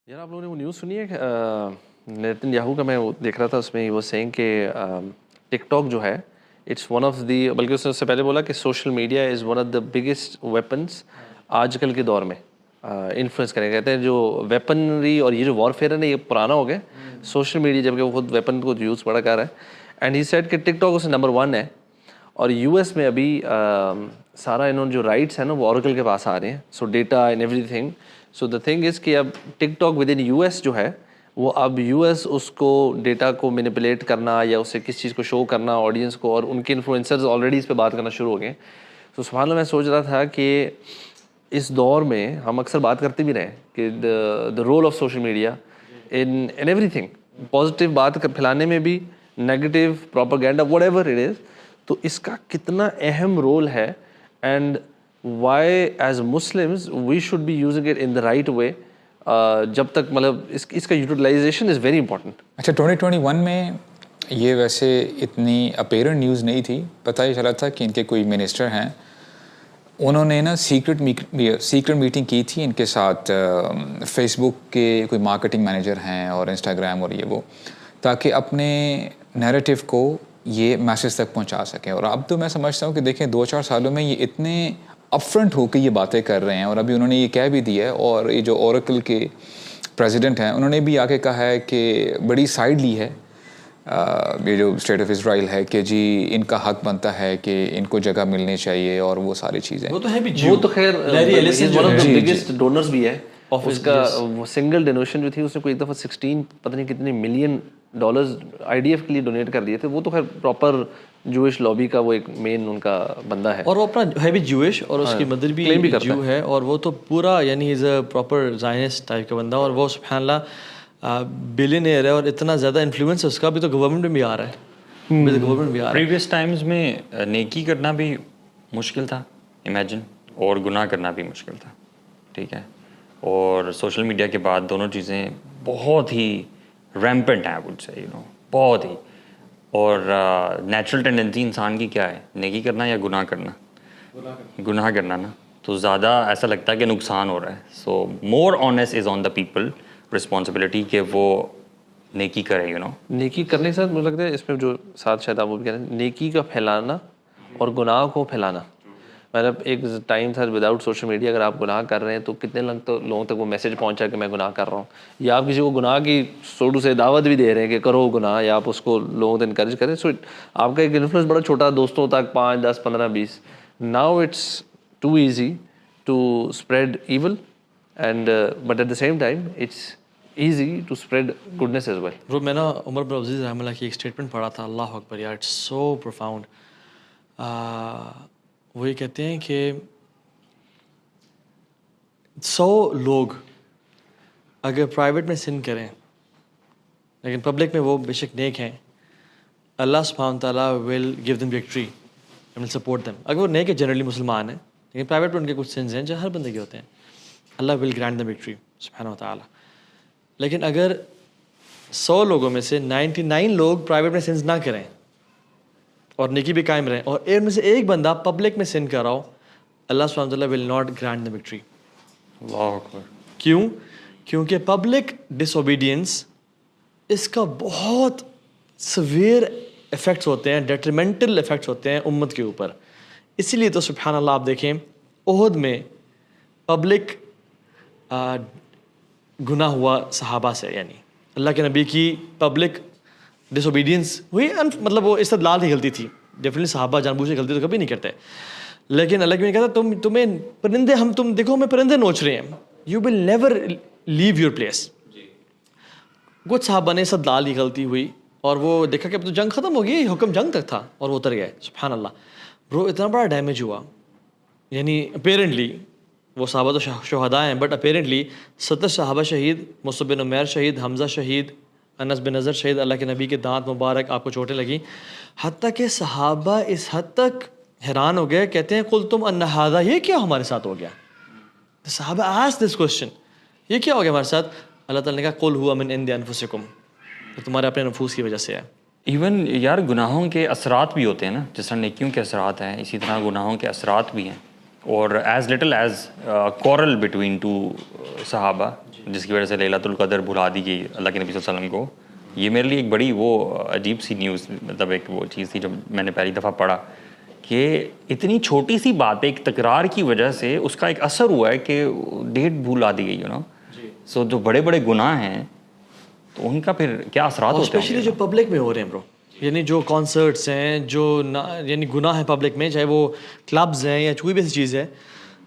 یار آپ لوگوں نے وہ نیوز سنی ہے کہ نیتن یاہو کا میں وہ دیکھ رہا تھا, اس میں وہ سینگ کہ ٹک ٹاک جو ہے اٹس ون آف دی, بلکہ اس نے اس سے پہلے بولا کہ social media is one of the biggest weapons آج کل کے دور میں انفلوئنس کریں. کہتے ہیں جو ویپنری اور یہ جو وارفیئر ہے نا یہ پرانا ہو گیا, سوشل میڈیا جبکہ وہ خود ویپن کو یوز بڑا کر رہا ہے. اینڈ ہی سیڈ کہ ٹک ٹاک اس نمبر 1 ہے, اور یو ایس میں ابھی سارا انہوں نے جو رائٹس ہیں نا وہ اوریکل کے پاس آ رہے ہیں, so data and everything. So the thing is کہ اب TikTok with in U S جو ہے وہ اب یو ایس اس کو ڈیٹا کو مینیپولیٹ کرنا یا اسے کس چیز کو شو کرنا آڈینس کو, اور ان کے انفلوئنسرز آلریڈی اس پہ بات کرنا شروع ہو گئے. تو سبحان اللہ میں سوچ رہا تھا کہ اس دور میں ہم اکثر بات کرتے بھی رہے کہ the role of social media in everything, positive بات پھیلانے میں بھی, negative propaganda whatever it is, تو اس کا کتنا اہم رول ہے. And why as Muslims we should be using it in the right way, جب تک مطلب اس کا یوٹیلائزیشن از ویری امپورٹنٹ. اچھا 2021 میں یہ ویسے اتنی اپیرنٹ نیوز نہیں تھی, پتہ ہی چلا تھا کہ ان کے کوئی منسٹر ہیں, انہوں نے نا سیکرٹ میٹنگ کی تھی ان کے ساتھ, فیس بک کے کوئی مارکیٹنگ مینیجر ہیں اور انسٹاگرام اور یہ وہ, تاکہ اپنے نیریٹو کو یہ میسج تک پہنچا سکیں. اور اب تو میں سمجھتا ہوں کہ دیکھیں 2-4 سالوں میں یہ اتنے اپ فرنٹ ہو کے یہ باتیں کر رہے ہیں, اور ابھی انہوں نے یہ کہہ بھی دیا ہے, اور یہ جو اوریکل کے پریزیڈنٹ ہیں انہوں نے بھی آگے کہا ہے کہ بڑی سائڈ لی ہے یہ جو اسٹیٹ آف اسرائیل ہے کہ جی ان کا حق بنتا ہے کہ ان کو جگہ ملنی چاہیے اور وہ ساری چیزیں. وہ تو ہے بھی, وہ تو خیر بگیسٹ ڈونرز بھی ہے. اس کا وہ سنگل ڈونیشن جو تھی اس نے کوئی ایک دفعہ 16 پتہ نہیں کتنے million dollars I D F کے لیے ڈونیٹ کر دیے تھے. وہ تو خیر پراپر جوئش لابی کا وہ ایک مین ان کا بندہ ہے, اور وہ اپنا ہے بھی جوئش, اور اس کی مدر بھی جو ہے, اور وہ تو پورا یعنی از اے پراپر زائنسٹ ٹائپ کا بندہ, اور وہ سبحان اللہ بلینئر ہے, اور اتنا زیادہ انفلوئنس اس کا بھی تو گورنمنٹ میں بھی آ رہا ہے. گورنمنٹ بھی آ رہا ہے. پریویس ٹائمز میں نیکی کرنا بھی مشکل تھا امیجن, اور گناہ کرنا بھی مشکل تھا, ٹھیک ہے, اور سوشل میڈیا کے بعد دونوں چیزیں بہت ہی ریمپنٹ ہیں, وڈ سے بہت ہی. اور نیچرل ٹینڈنسی انسان کی کیا ہے, نیکی کرنا یا گناہ کرنا؟ گناہ کرنا نا, تو زیادہ ایسا لگتا ہے کہ نقصان ہو رہا ہے. سو مور honest is on the people responsibility کہ وہ نیکی کرے. نیکی کرنے کے ساتھ مجھے لگتا ہے اس میں جو ساتھ شاید آپ وہ بھی کہہ رہے ہیں, نیکی کا پھیلانا اور گناہ کو پھیلانا. مطلب ایک ٹائم تھا وداؤٹ سوشل میڈیا اگر آپ گناہ کر رہے ہیں تو کتنے لوگوں تک وہ میسج پہنچا کہ میں گناہ کر رہا ہوں, یا آپ کسی کو گناہ کی سوڈو سے دعوت بھی دے رہے ہیں کہ کرو گناہ, یا آپ اس کو لوگوں کو انکریج کریں. سو آپ کا ایک انفلوئنس بڑا چھوٹا, دوستوں تک 5, 10, 15, 20. Now it's too easy to spread evil, and but at the same time it's easy to spread goodness as well. Bro میں نا عمر بن عبدالعزیز رحمہ اللہ کی ایک اسٹیٹمنٹ پڑھا تھا, اللہ اکبر یار, اٹس سو پروفاؤنڈ. وہ یہ کہتے ہیں کہ 100 لوگ اگر پرائیویٹ میں سن کریں لیکن پبلک میں وہ بے شک نیک ہیں, اللہ سبحانہ تعالیٰ will give them victory and will support them. اگر وہ نیک ہے جنرلی مسلمان ہیں لیکن پرائیویٹ میں ان کے کچھ سنز ہیں جو ہر بندے کے ہوتے ہیں, اللہ ول گرانٹ دم وکٹری سبحانہ تعالیٰ. لیکن اگر 100 لوگوں میں سے 99 لوگ پرائیویٹ میں سنز نہ کریں اور نیکی بھی قائم رہیں, اور ان میں سے ایک بندہ پبلک میں سن کر رہا ہو, اللہ سبحانہ تعالیٰ will not grant them victory. کیوں؟ کیونکہ پبلک ڈس اوبیڈینس اس کا بہت سویئر افیکٹس ہوتے ہیں, ڈیٹریمنٹل افیکٹس ہوتے ہیں امت کے اوپر. اسی لیے تو سبحان اللہ آپ دیکھیں احد میں پبلک گناہ ہوا صحابہ سے, یعنی اللہ کے نبی کی پبلک ڈس اوبیڈینس ہوئی, مطلب وہ استدلال ہی غلطی تھی. ڈیفینیٹلی صحابہ جان بوجھ کے غلطی تو کبھی نہیں کرتے, لیکن اللہ کے کہتا تمہیں پرندے, تم دیکھو ہمیں پرندے نوچ رہے ہیں, you will never leave your place. کچھ صحابہ نے استدلال ہی غلطی ہوئی اور وہ دیکھا کہ اب تو جنگ ختم ہو گئی, حکم جنگ تک تھا, اور وہ اتر گئے. سبحان اللہ برو, اتنا بڑا ڈیمیج ہوا. یعنی اپیرنٹلی وہ صحابہ تو شہداء ہیں, بٹ اپیرنٹلی 70 صحابہ شہید, مصعب بن عمیر شہید, حمزہ شہید, انس بن نضر شہید, اللہ کے نبی کے دانت مبارک آپ کو چوٹیں لگیں. حتیٰ کہ صحابہ اس حد تک حیران ہو گئے, کہتے ہیں قلتم ان ھذا, یہ کیا ہمارے ساتھ ہو گیا؟ صحابہ آسک دس کوسچن, یہ کیا ہو گیا ہمارے ساتھ؟ اللہ تعالیٰ نے کہا قل ھو من عند انفسکم, تو تمہارے اپنے نفوس کی وجہ سے ہے. ایون یار گناہوں کے اثرات بھی ہوتے ہیں نا, جس طرح نیکیوں کے اثرات ہیں اسی طرح گناہوں کے اثرات بھی ہیں. اور as little as quarrel between two صحابہ، جس کی وجہ سے لیلۃ القدر بھلا دی گئی اللہ کے نبی صلی اللہ علیہ وسلم کو. یہ میرے لیے ایک بڑی وہ عجیب سی نیوز، مطلب ایک وہ چیز تھی جو میں نے پہلی دفعہ پڑھا کہ اتنی چھوٹی سی بات ایک تکرار کی وجہ سے اس کا ایک اثر ہوا ہے کہ ڈیٹ بھلا دی گئی. سو جو بڑے بڑے گناہ ہیں تو ان کا پھر کیا اثرات ہوتے ہیں، اسپیشلی جو پبلک میں ہو رہے ہیں برو، یعنی جو کانسرٹس ہیں، جو یعنی گناہ ہے پبلک میں، چاہے وہ کلبز ہیں یا کوئی بھی ایسی چیز ہے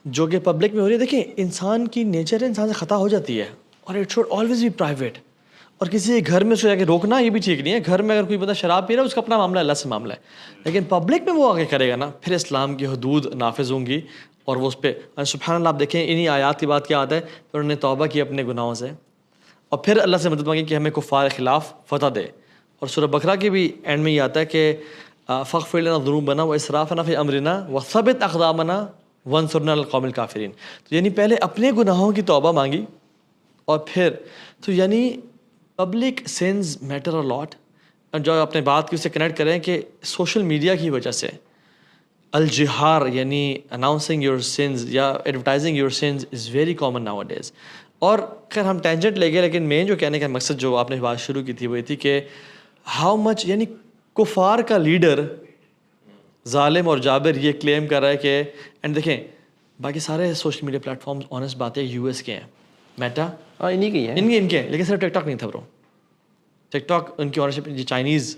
جو کہ پبلک میں ہو رہی ہے. دیکھیں انسان کی نیچر ہے، انسان سے خطا ہو جاتی ہے، اور it should always be private. اور کسی گھر میں اس کو جا کے روکنا یہ بھی ٹھیک نہیں ہے. گھر میں اگر کوئی بندہ شراب پی رہا ہے اس کا اپنا معاملہ ہے، اللہ سے معاملہ ہے. لیکن پبلک میں وہ آگے کرے گا نا، پھر اسلام کی حدود نافذ ہوں گی اور وہ اس پہ سبحان اللہ. آپ دیکھیں انہی آیات کی بات کیا آتا ہے، پھر انہوں نے توبہ کی اپنے گناہوں سے اور پھر اللہ سے مدد مانگی کہ ہمیں کفار کے خلاف فتح دے. اور سورہ بقرہ کے بھی اینڈ میں یہ آتا ہے کہ فاغفر لنا ذنوبنا واسرافنا فی امرنا وثبت اقدامنا وانصرنا علی القوم الکافرین. تو یعنی پہلے اپنے گناہوں کی توبہ مانگی اور پھر تو یعنی پبلک سینز میٹر اے لاٹ. جو اپنے بات کی اس سے کنیکٹ کریں کہ سوشل میڈیا کی وجہ سے الجہار یعنی اناؤنسنگ یور سینز یا advertising your sins is very common nowadays. اور خیر ہم ٹینجنٹ لے گئے، لیکن مین جو کہنے کا مقصد جو آپ نے بات شروع کی تھی وہ یہ تھی کہ ہاؤ مچ یعنی کفار کا لیڈر ظالم اور جابر یہ کلیم کر رہا ہے کہ اینڈ دیکھیں باقی سارے social media platforms honest بات ہے یو ایس کے ہیں، میٹا انہیں کی ہیں، ان کے ہیں، لیکن صرف ٹک ٹاک نہیں تھا برو. ٹک ٹاک ان کی اونرشپ یہ چائنیز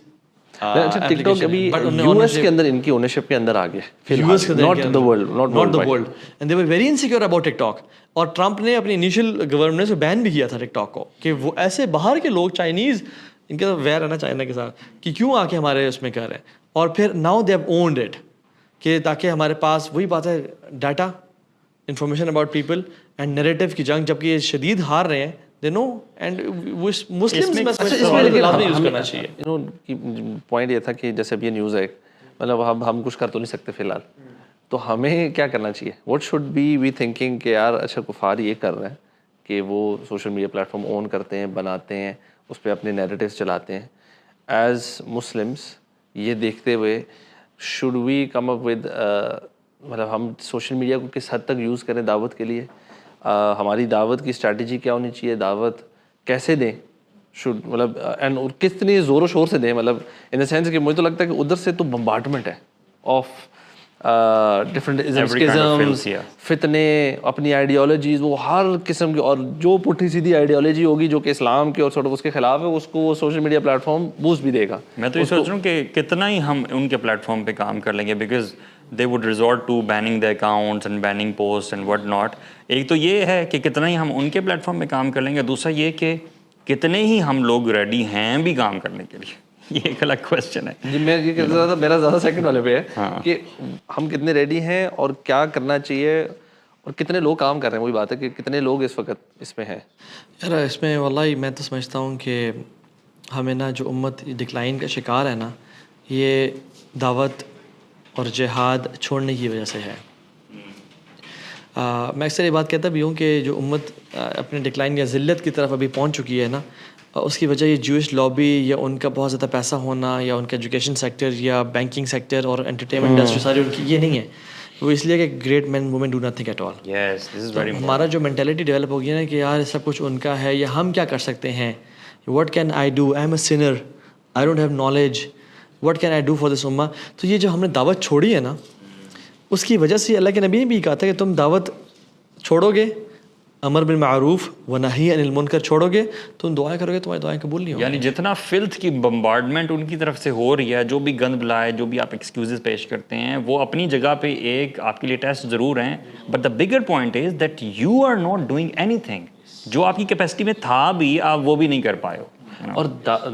ٹک ٹاک ابھی یو ایس کے اندر ان کی اونرشپ کے اندر آ گیا، not the world, not the world. And they were very insecure about TikTok. اور ٹرمپ نے اپنی انیشیل گورنمنٹ سے بین بھی کیا تھا ٹک ٹاک کو کہ وہ ایسے باہر کے لوگ چائنیز ان کا ویئر ہے نا چائنا کے ساتھ کہ کیوں آ کے ہمارے اس میں کر رہے ہیں. اور پھر now they have owned it کہ تاکہ ہمارے پاس وہی بات ہے data information about people and narrative کی جنگ، جبکہ یہ شدید ہار رہے ہیں دے نو. اینڈ مسلمز میں یوز کرنا چاہیے. پوائنٹ یہ تھا کہ جیسے اب یہ نیوز ہے، مطلب اب ہم کچھ کر تو نہیں سکتے فی الحال، تو ہمیں کیا کرنا چاہیے؟ What should be we thinking کہ یار اچھا کفار یہ کر رہے ہیں کہ وہ سوشل میڈیا پلیٹ فارم اون کرتے ہیں، بناتے ہیں، اس پہ اپنے نیریٹیوز چلاتے ہیں. ایز مسلمس یہ دیکھتے ہوئے should we come up with مطلب ہم سوشل میڈیا کو کس حد تک یوز کریں دعوت کے لیے؟ ہماری دعوت کی اسٹریٹجی کیا ہونی چاہیے؟ دعوت کیسے دیں؟ شوڈ مطلب اینڈ کتنی زور و شور سے دیں؟ مطلب ان دا سینس کہ مجھے تو لگتا ہے کہ ادھر سے تو بمبارڈمنٹ ہے آف ڈفرنٹ ازمز، فتنے، اپنی آئیڈیالوجیز، وہ ہر قسم کی، اور جو پٹھی سیدھی آئیڈیالوجی ہوگی جو کہ اسلام کے اور سort of اس کے خلاف ہے اس کو وہ social media plate form boost بھی دے گا. میں تو یہ سوچ رہا ہوں کہ کتنا ہی ہم ان کے پلیٹ فارم پہ کام کر لیں گے، because they would resort to banning the accounts and banning post and what not. ایک تو یہ ہے کہ کتنا ہی ہم ان کے پلیٹ فارم پہ کام کر لیں گے، دوسرا یہ کہ کتنے ہی ہم لوگ ریڈی ہیں بھی کام کرنے کے لیے. یہ ایک الگ کوشچن ہے. جی میں یہ کہہ رہا تھا، میرا زیادہ سیکنڈ والے پہ ہے کہ ہم کتنے ریڈی ہیں اور کیا کرنا چاہیے اور کتنے لوگ کام کر رہے ہیں. وہی بات ہے کہ کتنے لوگ اس وقت اس میں ہیں. یار اس میں واللہ میں تو سمجھتا ہوں کہ ہمیں نا جو امت ڈکلائن کا شکار ہے نا، یہ دعوت اور جہاد چھوڑنے کی وجہ سے ہے. میں اکثر یہ بات کہتا بھی ہوں کہ جو امت اپنے ڈکلائن یا ذلت کی طرف ابھی پہنچ چکی ہے نا، اس کی وجہ یہ جوئش لابی یا ان کا بہت زیادہ پیسہ ہونا یا ان کا ایجوکیشن سیکٹر یا بینکنگ سیکٹر اور انٹرٹینمنٹ انڈسٹری ساری ان کی یہ نہیں ہے. وہ اس لیے کہ great man woman do nothing at all. ہمارا جو مینٹیلٹی ڈیولپ ہو گیا نا کہ یار سب کچھ ان کا ہے یا ہم کیا کر سکتے ہیں، what can I do, I am a sinner, I don't have knowledge, what can I do for this امہ. تو یہ جو ہم نے دعوت چھوڑی ہے نا، اس کی وجہ سے اللہ کے نبی نے بھی کہا تھا کہ تم دعوت چھوڑو گے، امر بالمعروف و نہی عن المنکر چھوڑو گے، تم دعائیں کرو گے، تمہاری دعائیں قبول نہیں ہوں گی. یعنی جتنا فلتھ کی بمبارڈمنٹ ان کی طرف سے ہو رہی ہے، جو بھی گند بلا ہے، جو بھی آپ ایکسکیوزز پیش کرتے ہیں، وہ اپنی جگہ پہ ایک آپ کے لیے ٹیسٹ ضرور ہیں، but the bigger point is that you are not doing anything. جو آپ کی کیپیسٹی میں تھا بھی آپ وہ بھی نہیں کر پائے ہو. اور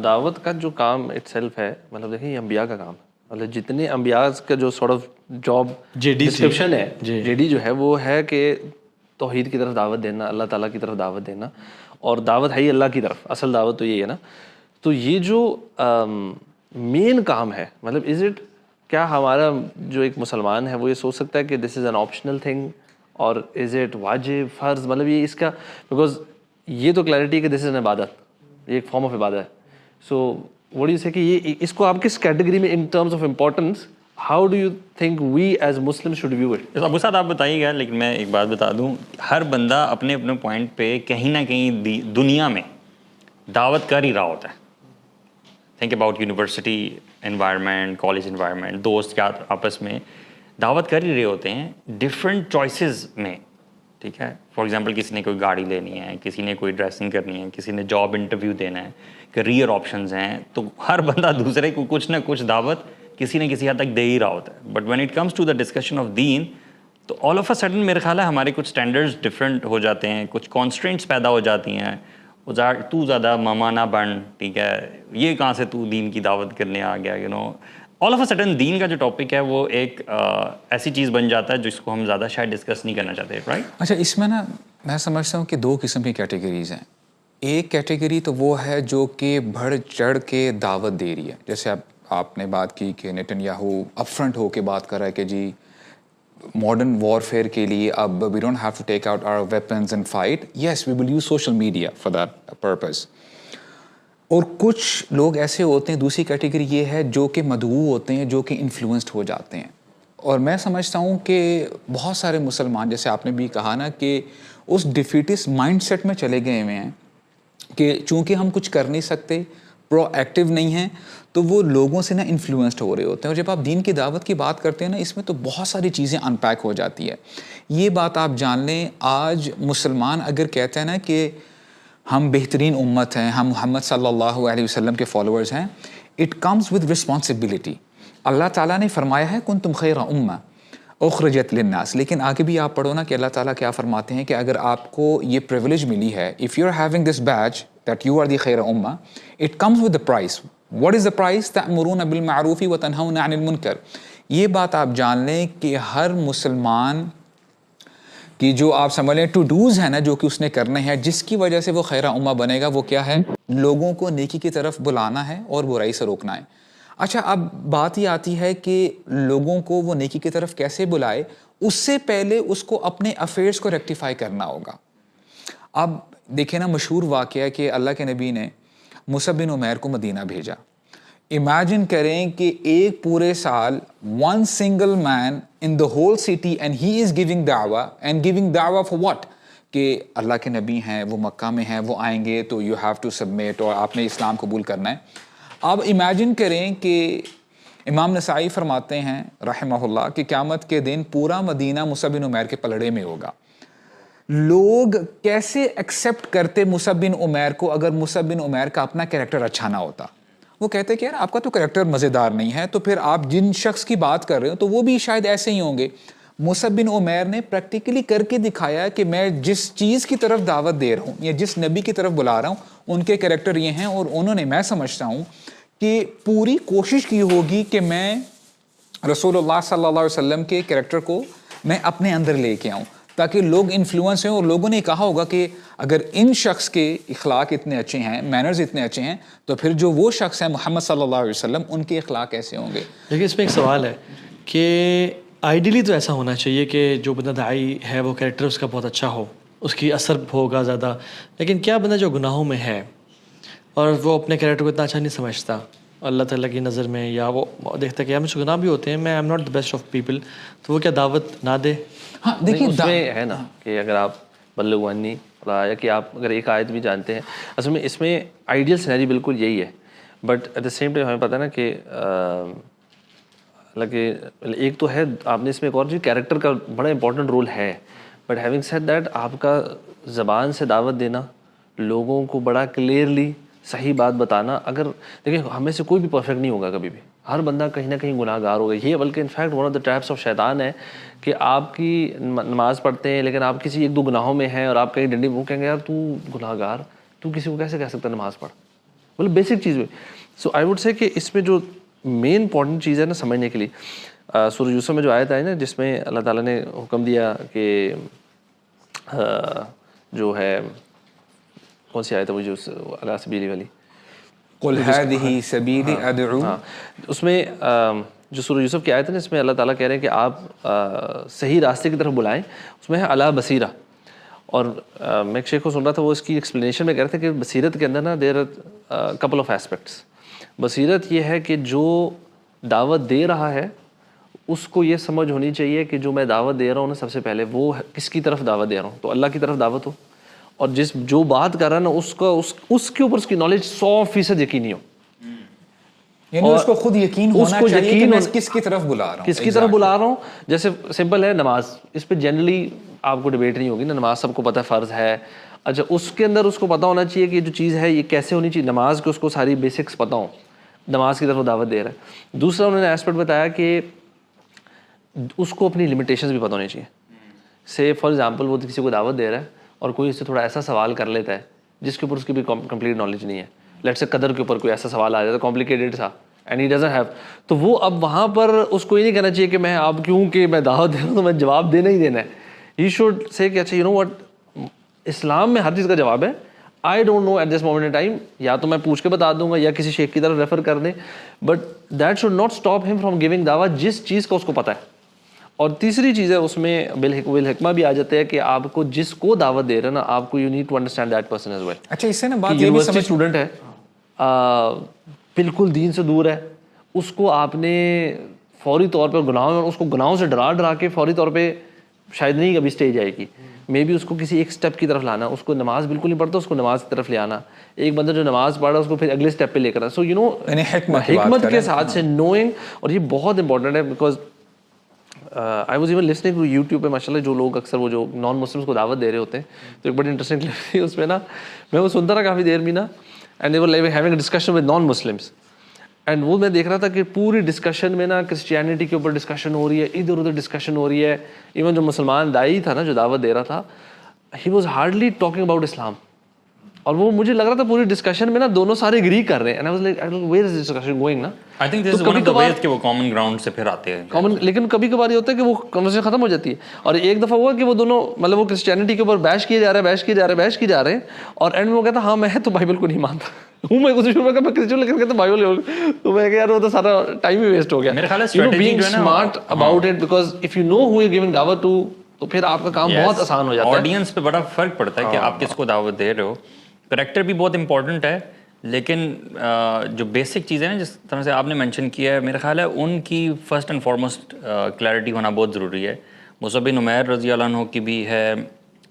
دعوت کا جو کام اٹ سیلف ہے، مطلب دیکھیں یہ انبیاء کا کام ہے. مطلب جتنے انبیاء کا جو سورٹ آف جاب ڈسکرپشن ہے، جے ڈی جو ہے وہ ہے کہ توحید کی طرف دعوت دینا، اللہ تعالیٰ کی طرف دعوت دینا، اور دعوت ہے ہی اللہ کی طرف. اصل دعوت تو یہی ہے نا. تو یہ جو مین کام ہے، مطلب از اٹ، کیا ہمارا جو ایک مسلمان ہے وہ یہ سوچ سکتا ہے کہ دس از این آپشنل تھنگ اور از اٹ واجب، فرض؟ مطلب یہ اس کا بیکاز یہ تو کلیئرٹی ہے کہ دس از این عبادت، یہ ایک فارم آف عبادت ہے. سو وٹ یو سے کہ یہ اس کو آپ کس کیٹیگری میں in terms of importance how do you think we as Muslims should view it? ابو سعد آپ بتائیے گا, لیکن میں ایک بات بتا دوں, ہر بندہ اپنے اپنے پوائنٹ پہ کہیں نہ کہیں دنیا میں دعوت کر ہی رہا ہوتا ہے. Think about university environment, college environment, دوست کیا آپس میں دعوت کر ہی رہے ہوتے ہیں ڈفرینٹ چوائسیز میں. ٹھیک ہے, فار ایگزامپل کسی نے کوئی گاڑی لینی ہے, کسی نے کوئی ڈریسنگ کرنی ہے, کسی نے جاب انٹرویو دینا ہے, کریئر آپشنز ہیں, تو ہر بندہ دوسرے کو کچھ نہ کچھ دعوت کسی نہ کسی حد تک دے ہی رہا ہوتا ہے. But when it comes to the discussion of دین, تو آل آف اے سڈن میرے خیال ہے ہمارے کچھ اسٹینڈرڈز ڈفرینٹ ہو جاتے ہیں, کچھ کانسٹرینٹس پیدا ہو جاتی ہیں. تو زیادہ ماما نہ بن, ٹھیک ہے, یہ کہاں سے تو دین کی دعوت کرنے آ گیا, you know. All of a sudden دین کا جو ٹاپک ہے وہ ایک ایسی چیز بن جاتا ہے جس کو ہم زیادہ شاید ڈسکس نہیں کرنا چاہتے, رائٹ. اچھا, اس میں نا میں سمجھتا ہوں کہ دو قسم کی کیٹیگریز ہیں. ایک کیٹیگری تو وہ ہے جو کہ بڑھ چڑھ کے دعوت دے رہی ہے, جیسے آپ نے بات کی کہ نیتن یاہو اپ فرنٹ ہو کے بات کر رہا ہے کہ جی ماڈرن وارفیئر کے لیے اب we don't have to take out our weapons and fight, yes we will use social media for that purpose. اور کچھ لوگ ایسے ہوتے ہیں, دوسری کیٹیگری یہ ہے جو کہ مدعو ہوتے ہیں, جو کہ انفلوئنسڈ ہو جاتے ہیں. اور میں سمجھتا ہوں کہ بہت سارے مسلمان, جیسے آپ نے بھی کہا نا, کہ اس ڈیفیٹسٹ مائنڈ سیٹ میں چلے گئے ہوئے ہیں کہ چونکہ ہم کچھ کر نہیں سکتے, پرو ایکٹیو نہیں ہیں, تو وہ لوگوں سے نا انفلوئنسڈ ہو رہے ہوتے ہیں. اور جب آپ دین کی دعوت کی بات کرتے ہیں نا, اس میں تو بہت ساری چیزیں ان پیک ہو جاتی ہے. یہ بات آپ جان لیں, آج مسلمان اگر کہتے ہیں نا کہ ہم بہترین امت ہیں, ہم محمد صلی اللہ علیہ وسلم کے فالوورز ہیں, اٹ کمز ود رسپانسبلٹی. اللہ تعالیٰ نے فرمایا ہے کنتم خیر امہ اخرجت للناس, لیکن آگے بھی آپ پڑھو نا کہ اللہ تعالیٰ کیا فرماتے ہیں کہ اگر آپ کو یہ پریولیج ملی ہے, if you are having this beach that you are the خیر امہ, it comes with the price. What is the price? تأمرون بالمعروف وتنہون عن المنکر. یہ بات آپ جان لیں کہ ہر مسلمان کی جو آپ سمجھ لیں ٹو ڈوز ہیں نا, جو کہ اس نے کرنے ہیں, جس کی وجہ سے وہ خیر امہ بنے گا, وہ کیا ہے؟ لوگوں کو نیکی کی طرف بلانا ہے اور برائی سے روکنا ہے. اچھا, اب بات یہ آتی ہے کہ لوگوں کو وہ نیکی کی طرف کیسے بلائے. اس سے پہلے اس کو اپنے افیئرس کو ریکٹیفائی کرنا ہوگا. اب دیکھیں نا, مشہور واقعہ کہ اللہ کے نبی نے مصعب بن عمیر کو مدینہ بھیجا. امیجن کریں کہ ایک پورے سال one single man in the whole city and he is giving دعویٰ, اینڈ گیونگ دعویٰ فار واٹ, کہ اللہ کے نبی ہیں, وہ مکہ میں ہیں, وہ آئیں گے تو یو ہیو ٹو سبمٹ, اور آپ نے اسلام قبول کرنا ہے. اب امیجن کریں کہ امام نسائی فرماتے ہیں رحمہ اللہ کہ قیامت کے دن پورا مدینہ مصعب بن عمیر کے پلڑے میں ہوگا. لوگ کیسے ایکسیپٹ کرتے مصعب بن عمیر کو اگر مصعب بن عمیر کا اپنا کریکٹر اچھا نہ ہوتا؟ وہ کہتے کہ یار آپ کا تو کریکٹر مزیدار نہیں ہے, تو پھر آپ جن شخص کی بات کر رہے ہو تو وہ بھی شاید ایسے ہی ہوں گے. مصعب بن عمیر نے پریکٹیکلی کر کے دکھایا کہ میں جس چیز کی طرف دعوت دے رہا ہوں یا جس نبی کی طرف بلا رہا ہوں, ان کے کریکٹر یہ ہیں, اور انہوں نے, میں سمجھتا ہوں کہ پوری کوشش کی ہوگی کہ میں رسول اللہ صلی اللہ علیہ وسلم کے کریکٹر کو میں اپنے اندر لے کے آؤں, تاکہ لوگ انفلوئنس ہیں. اور لوگوں نے کہا ہوگا کہ اگر ان شخص کے اخلاق اتنے اچھے ہیں, مینرز اتنے اچھے ہیں, تو پھر جو وہ شخص ہیں محمد صلی اللہ علیہ وسلم, ان کے اخلاق کیسے ہوں گے. لیکن اس میں ایک سوال ہے کہ آئیڈیلی تو ایسا ہونا چاہیے کہ جو بندہ داعی ہے وہ کریکٹر اس کا بہت اچھا ہو, اس کی اثر ہوگا زیادہ. لیکن کیا بندہ جو گناہوں میں ہے اور وہ اپنے کریکٹر کو اتنا اچھا نہیں سمجھتا اللہ تعالیٰ کی نظر میں, یا وہ دیکھتا کہ مجھ سے گناہ بھی ہوتے ہیں, میں am not the best of people, تو وہ کیا دعوت نہ دے؟ ہاں دیکھیے, اس میں ہے نا کہ اگر آپ بلغوا انی, یا کہ آپ اگر ایک آیت بھی جانتے ہیں, اصل میں اس میں آئیڈیل سینیری بالکل یہی ہے, but at the same time ہمیں پتہ ہے نا کہ حالانکہ ایک تو ہے, آپ نے اس میں ایک اور جو کیریکٹر کا بڑا امپورٹنٹ رول ہے, بٹ ہیونگ سیڈ دیٹ آپ کا زبان سے دعوت دینا, لوگوں کو بڑا کلیئرلی صحیح بات بتانا. اگر دیکھیں ہمیں سے کوئی بھی پرفیکٹ نہیں ہوگا کبھی بھی, ہر بندہ کہیں نہ کہیں گناہ گار ہوگا. یہ بلکہ in fact one of the traps of شیطان ہے کہ آپ کی نماز پڑھتے ہیں لیکن آپ کسی ایک دو گناہوں میں ہیں, اور آپ کہیں ڈنڈی وہ کہیں گے یار تو گناہ گار, تو کسی کو کیسے کہہ سکتا ہے نماز پڑھ, مطلب بیسک چیز میں. سو آئی ووڈ سے کہ اس میں جو مین امپورٹنٹ چیز ہے نا سمجھنے کے لیے, سورہ یوسف میں جو آیت آئی نا جس میں اللہ تعالیٰ نے حکم دیا کہ جو ہے, کون سی آیت ہے وہ جو علی سبیلی والی, قل هذه سبیلی ادعو, اس میں جو سورہ یوسف کی آیت ہے نا اس میں اللہ تعالیٰ کہہ رہے ہیں کہ آپ صحیح راستے کی طرف بلائیں, اس میں ہے علی بصیرہ. اور میں ایک شیخ کو سن رہا تھا, وہ اس کی ایکسپلینیشن میں کہہ رہے تھے کہ بصیرت کے اندر نا there are couple of aspects. بصیرت یہ ہے کہ جو دعوت دے رہا ہے اس کو یہ سمجھ ہونی چاہیے کہ جو میں دعوت دے رہا ہوں نا سب سے پہلے وہ کس کی طرف دعوت دے رہا ہوں, تو اللہ کی طرف دعوت ہو, اور جو بات کر رہا ہے نا اس کے اوپر اس کی نالج 100% یقینی ہو, یعنی اس کو خود یقین ہونا چاہیے کہ میں کس کی طرف بلا رہا ہوں, کس کی طرف بلا رہا ہوں. جیسے سمپل ہے نماز, اس پہ جنرلی آپ کو ڈبیٹ نہیں ہوگی نا, نماز سب کو پتہ ہے فرض ہے. اچھا اس کے اندر اس کو پتہ ہونا چاہیے کہ یہ جو چیز ہے یہ کیسے ہونی چاہیے, نماز کے اس کو ساری بیسکس پتہ ہوں, نماز کی طرف وہ دعوت دے رہا ہے. دوسرا انہوں نے ایسپیکٹ بتایا کہ اس کو اپنی لمیٹیشنز بھی پتہ ہونی چاہیے. سے فار ایگزامپل وہ کسی کو دعوت دے رہا ہے اور کوئی اس سے تھوڑا ایسا سوال کر لیتا ہے جس کے اوپر اس کی بھی کمپلیٹ نالج نہیں ہے, لیٹ سے قدر کے اوپر کوئی ایسا سوال آ جاتا ہے کمپلیکیٹڈ سا اینڈ ہی ڈزنٹ ہیو, تو وہ اب وہاں پر اس کو یہ نہیں کہنا چاہیے کہ میں اب کیونکہ میں دعوت دے رہا ہوں تو میں جواب دینا ہی دینا ہے. ہی شوڈ سے کہ اچھا یو نو وٹ, اسلام میں ہر چیز کا جواب ہے, I don't know at this moment in time, یا تو میں پوچھ کے بتا دوں گا یا کسی شیخ کی طرف ریفر کر دیں, but that should not stop ہم فرام گیونگ دعوت جس چیز کا اس کو پتہ ہے. اور تیسری چیز ہے اس میں بالحکمہ بھی آ جاتا ہے کہ آپ کو جس کو دعوت دے رہے ہیں نا آپ کو you need to understand that person as well. اچھا اس سے نا بات یونیورسٹی اسٹوڈنٹ ہے, بالکل دین سے دور ہے, اس کو آپ نے فوری طور پہ اس کو گناہوں سے ڈرا کے فوری طور پہ شاید نہیں کبھی اسٹیج آئے گی, مے بی اس کو کسی ایک اسٹیپ کی طرف لانا. اس کو نماز بالکل نہیں پڑھتا, اس کو نماز کی طرف لے آنا. ایک بندہ جو نماز پڑھ رہا ہے اس کو پھر اگلے اسٹیپ پہ لے کر, سو یو نو حکمت کے ساتھ سے نوئنگ, اور یہ بہت امپورٹنٹ ہے. Because I was even listening to YouTube پہ ماشاء اللہ جو لوگ اکثر وہ جو نان مسلمس کو دعوت دے رہے ہوتے ہیں, تو ایک بڑی انٹرسٹنگ لگتی ہے اس میں نا, میں وہ سنتا رہا کافی دیر بھی نا, and they were like having a discussion with non Muslims, and وہ میں دیکھ رہا تھا کہ پوری ڈسکشن میں نا کرسچینٹی کے اوپر ڈسکشن ہو رہی ہے, ادھر ادھر ڈسکشن ہو رہی ہے. ایون جو مسلمان دائی تھا نا جو دعوت دے رہا تھا, he was hardly talking about اسلام, اور وہ مجھے لگ رہا تھا پوری ڈسکشن میں نا دونوں سارے اگری کر رہے ہیں, and I was like where is this discussion going نا. I think this is one of the ways کہ وہ کامن گراؤنڈ سے پھر آتے ہیں کامن, لیکن کبھی کبھار یہ ہوتا ہے کہ وہ کنورسیشن ختم ہو جاتی ہے. اور ایک دفعہ ہوا کہ وہ دونوں مطلب وہ کرسچینٹی کے اوپر بحث کیے جا رہے ہیں, اور اینڈ میں وہ کہتا ہاں میں تو بائبل کو نہیں مانتا ہوں, میں شروع میں میں کرسچن لیکن کہتا بائبل, تو میں کہ یار وہ تو سارا ٹائم ہی ویسٹ ہو گیا. میرے خیال ہے اسٹریٹجی جو ہے نا smart about it, because if you know who you giving دعوت ٹو, تو پھر آپ کا کام بہت آسان ہو جاتا ہے. آڈینس پہ بڑا فرق پڑتا ہے کہ آپ کس کو دعوت دے رہے ہو. کریکٹر بھی بہت امپورٹنٹ ہے, لیکن جو بیسک چیزیں ہیں جس طرح سے آپ نے مینشن کیا ہے, میرا خیال ہے ان کی فرسٹ اینڈ فارموسٹ کلیئرٹی ہونا بہت ضروری ہے. مصعب بن عمیر رضی اللہ عنہ کی بھی ہے,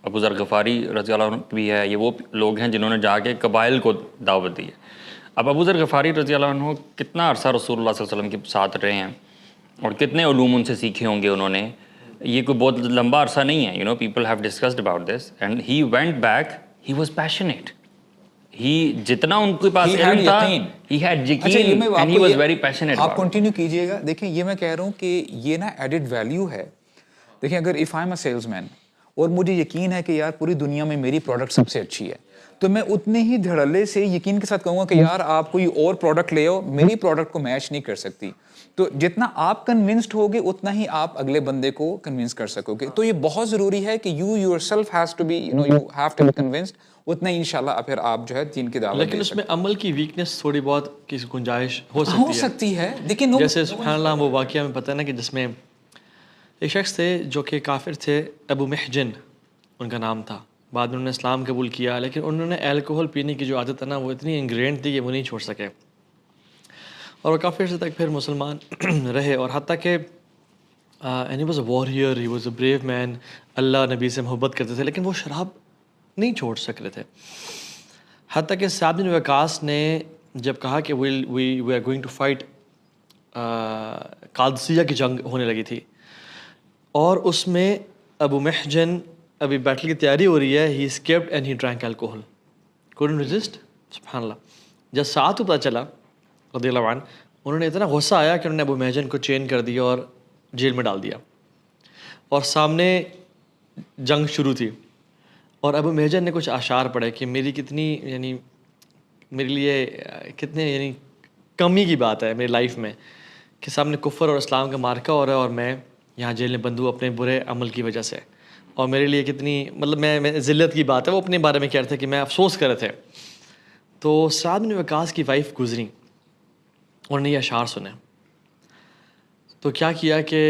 ابو ذر غفاری رضی اللہ عنہ کی بھی ہے. یہ وہ لوگ ہیں جنہوں نے جا کے قبائل کو دعوت دی ہے. اب ابو ذر غفاری رضی اللہ عنہ کتنا عرصہ رسول اللہ صلی اللہ علیہ وسلم کے ساتھ رہے ہیں اور کتنے علوم ان سے سیکھے ہوں گے انہوں نے, یہ کوئی بہت لمبا عرصہ نہیں ہے. You know people have discussed about this, and he went back, he was passionate. جتنا ان کے پاس علم تھا, he had yaqeen and he was very passionate. آپ کنٹینیو کیجئے گا. دیکھیں یہ میں کہہ رہا ہوں کہ یہ نا ایڈڈ ویلیو ہے. دیکھیں اگر if I'm a salesman اور مجھے یقین ہے کہ یار پوری دنیا میں میری پروڈکٹ سب سے اچھی ہے, تو میں اتنے ہی دھڑلے سے یقین کے ساتھ کہوں گا کہ یار آپ کوئی اور پروڈکٹ لے آؤ, میری پروڈکٹ کو میچ نہیں کر سکتی. تو جتنا آپ کنونسڈ ہوگے اتنا ہی آپ اگلے بندے کو کنونس کر سکو گے. تو یہ بہت ضروری ہے کہ you yourself has to be, you have to be convinced, اتنا ہی انشاءاللہ پھر آپ جو ہے دین کی دعوت دے سکتے. لیکن اس میں عمل کی ویکنیس تھوڑی بہت کی گنجائش ہو سکتی ہے. لیکن جیسے سبحان اللہ وہ واقعہ میں پتہ ہے نا کہ جس میں ایک شخص تھے جو کہ کافر تھے, ابو محجن ان کا نام تھا, بعد میں انہوں نے اسلام قبول کیا, لیکن انہوں نے الکوہل پینے کی جو عادت ہے نا وہ اتنی انگرینڈ تھی کہ وہ نہیں چھوڑ سکے, اور وہ کافی عرصے تک پھر مسلمان رہے. اور حتیٰ کہ and he was a warrior, he was a brave man, اللہ نبی سے محبت کرتے تھے, لیکن وہ شراب نہیں چھوڑ سک رہے تھے. حتیٰ کہ سعد بن وقاص نے جب کہا کہ we are going to fight, قادسیہ کی جنگ ہونے لگی تھی, اور اس میں ابو محجن ابھی بیٹل کی تیاری ہو رہی ہے, he escaped and he drank alcohol, couldn't resist. سبحان اللہ. جب سعد کو پتہ چلا رضی اللہ عنہ, انہوں نے اتنا غصہ آیا کہ انہوں نے ابو محجن کو چین کر دیا اور جیل میں ڈال دیا, اور سامنے جنگ شروع تھی. اور ابو محجن نے کچھ اشعار پڑھے کہ میری کتنی یعنی میرے لیے کتنے یعنی کمی کی بات ہے میری لائف میں کہ سامنے کفر اور اسلام کا مارکا ہو رہا ہے اور میں یہاں جیل میں بند ہوں اپنے برے عمل کی وجہ سے, اور میرے لیے کتنی مطلب میں ذلت کی بات ہے. وہ اپنے بارے میں کہہ رہے تھے کہ میں افسوس کر رہے تھے. تو سعد بن وقاص کی وائف گزری, انہوں نے یہ اشعار سنے, تو کیا کیا کہ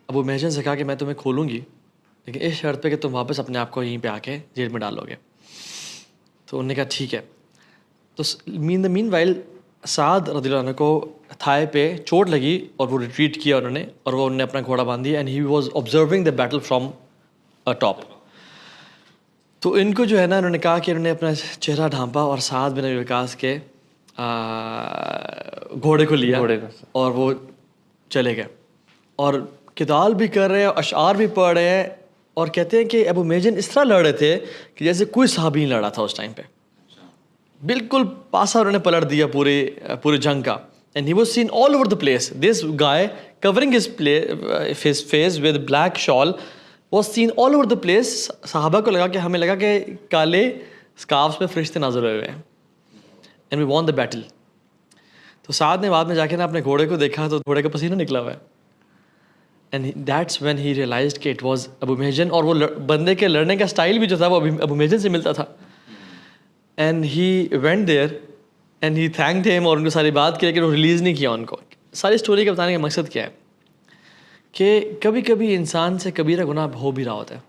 ابو محجن سے کہا کہ میں تمہیں کھولوں گی لیکن اس شرط پہ کہ تم واپس اپنے آپ کو یہیں پہ آ کے جیل میں ڈالو گے. تو انہوں نے کہا ٹھیک ہے. تو مین وائل سعد رضی اللہ عنہ کو تھائے پہ چوٹ لگی اور وہ ریٹریٹ کیا انہوں نے, اور وہ انہوں نے اپنا گھوڑا باندھ دیا, and he was observing the battle from top. تو ان کو جو ہے نا انہوں نے کہا کہ انہوں نے اپنا چہرہ ڈھانپا اور سعد بن ابی وقاص کے گھوڑے کو لیا اور وہ چلے گئے, اور قتال بھی کر رہے ہیں, اشعار بھی پڑھ رہے ہیں, اور کہتے ہیں کہ ابو میجن اس طرح لڑ رہے تھے کہ جیسے کوئی صحابی نہیں لڑا تھا اس ٹائم پہ, بالکل پاسا انہوں نے پلٹ دیا پورے جنگ کا. And he was seen all over the place, this guy covering his face with black shawl was seen all over the place. صحابہ کو لگا کہ ہمیں لگا کہ کالے اسکارفس میں فرشتے نازل ہوئے ہوئے ہیں, and we one the battle. تو سعد نے بعد میں جا کے نا اپنے گھوڑے کو دیکھا تو گھوڑے کا پسینہ نکلا ہوا ہے, and that's when he realized کہ اٹ واز ابو میجن, اور وہ بندے کے لڑنے کا اسٹائل بھی جو تھا وہ ابو میجن سے ملتا تھا. And he went there and he thanked him, اور ان کو ساری بات کی, لیکن وہ ریلیز نہیں کیا ان کو. ساری اسٹوری کا بتانے کا مقصد کیا ہے کہ کبھی کبھی انسان سے کبیرہ گناہ ہو بھی رہا ہوتا ہے.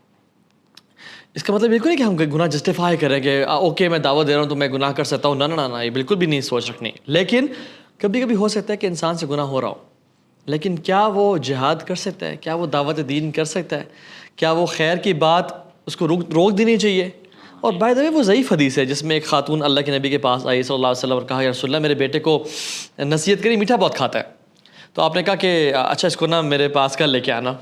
اس کا مطلب بالکل نہیں کہ ہم گناہ جسٹیفائی کریں کہ اوکے میں دعوت دے رہا ہوں تو میں گناہ کر سکتا ہوں, نہ یہ بالکل بھی نہیں سوچ رکھنی. لیکن کبھی کبھی ہو سکتا ہے کہ انسان سے گناہ ہو رہا ہو, لیکن کیا وہ جہاد کر سکتا ہے, کیا وہ دعوت دین کر سکتا ہے, کیا وہ خیر کی بات اس کو روک دینی چاہیے. اور بائی دا وے وہ ضعیف حدیث ہے جس میں ایک خاتون اللہ کے نبی کے پاس آئی صلی اللہ علیہ وسلم اور کہا یا رسول اللہ میرے بیٹے کو نصیحت کری, میٹھا بہت کھاتا ہے. تو آپ نے کہا کہ اچھا اس کو نا میرے پاس کل لے کے آنا,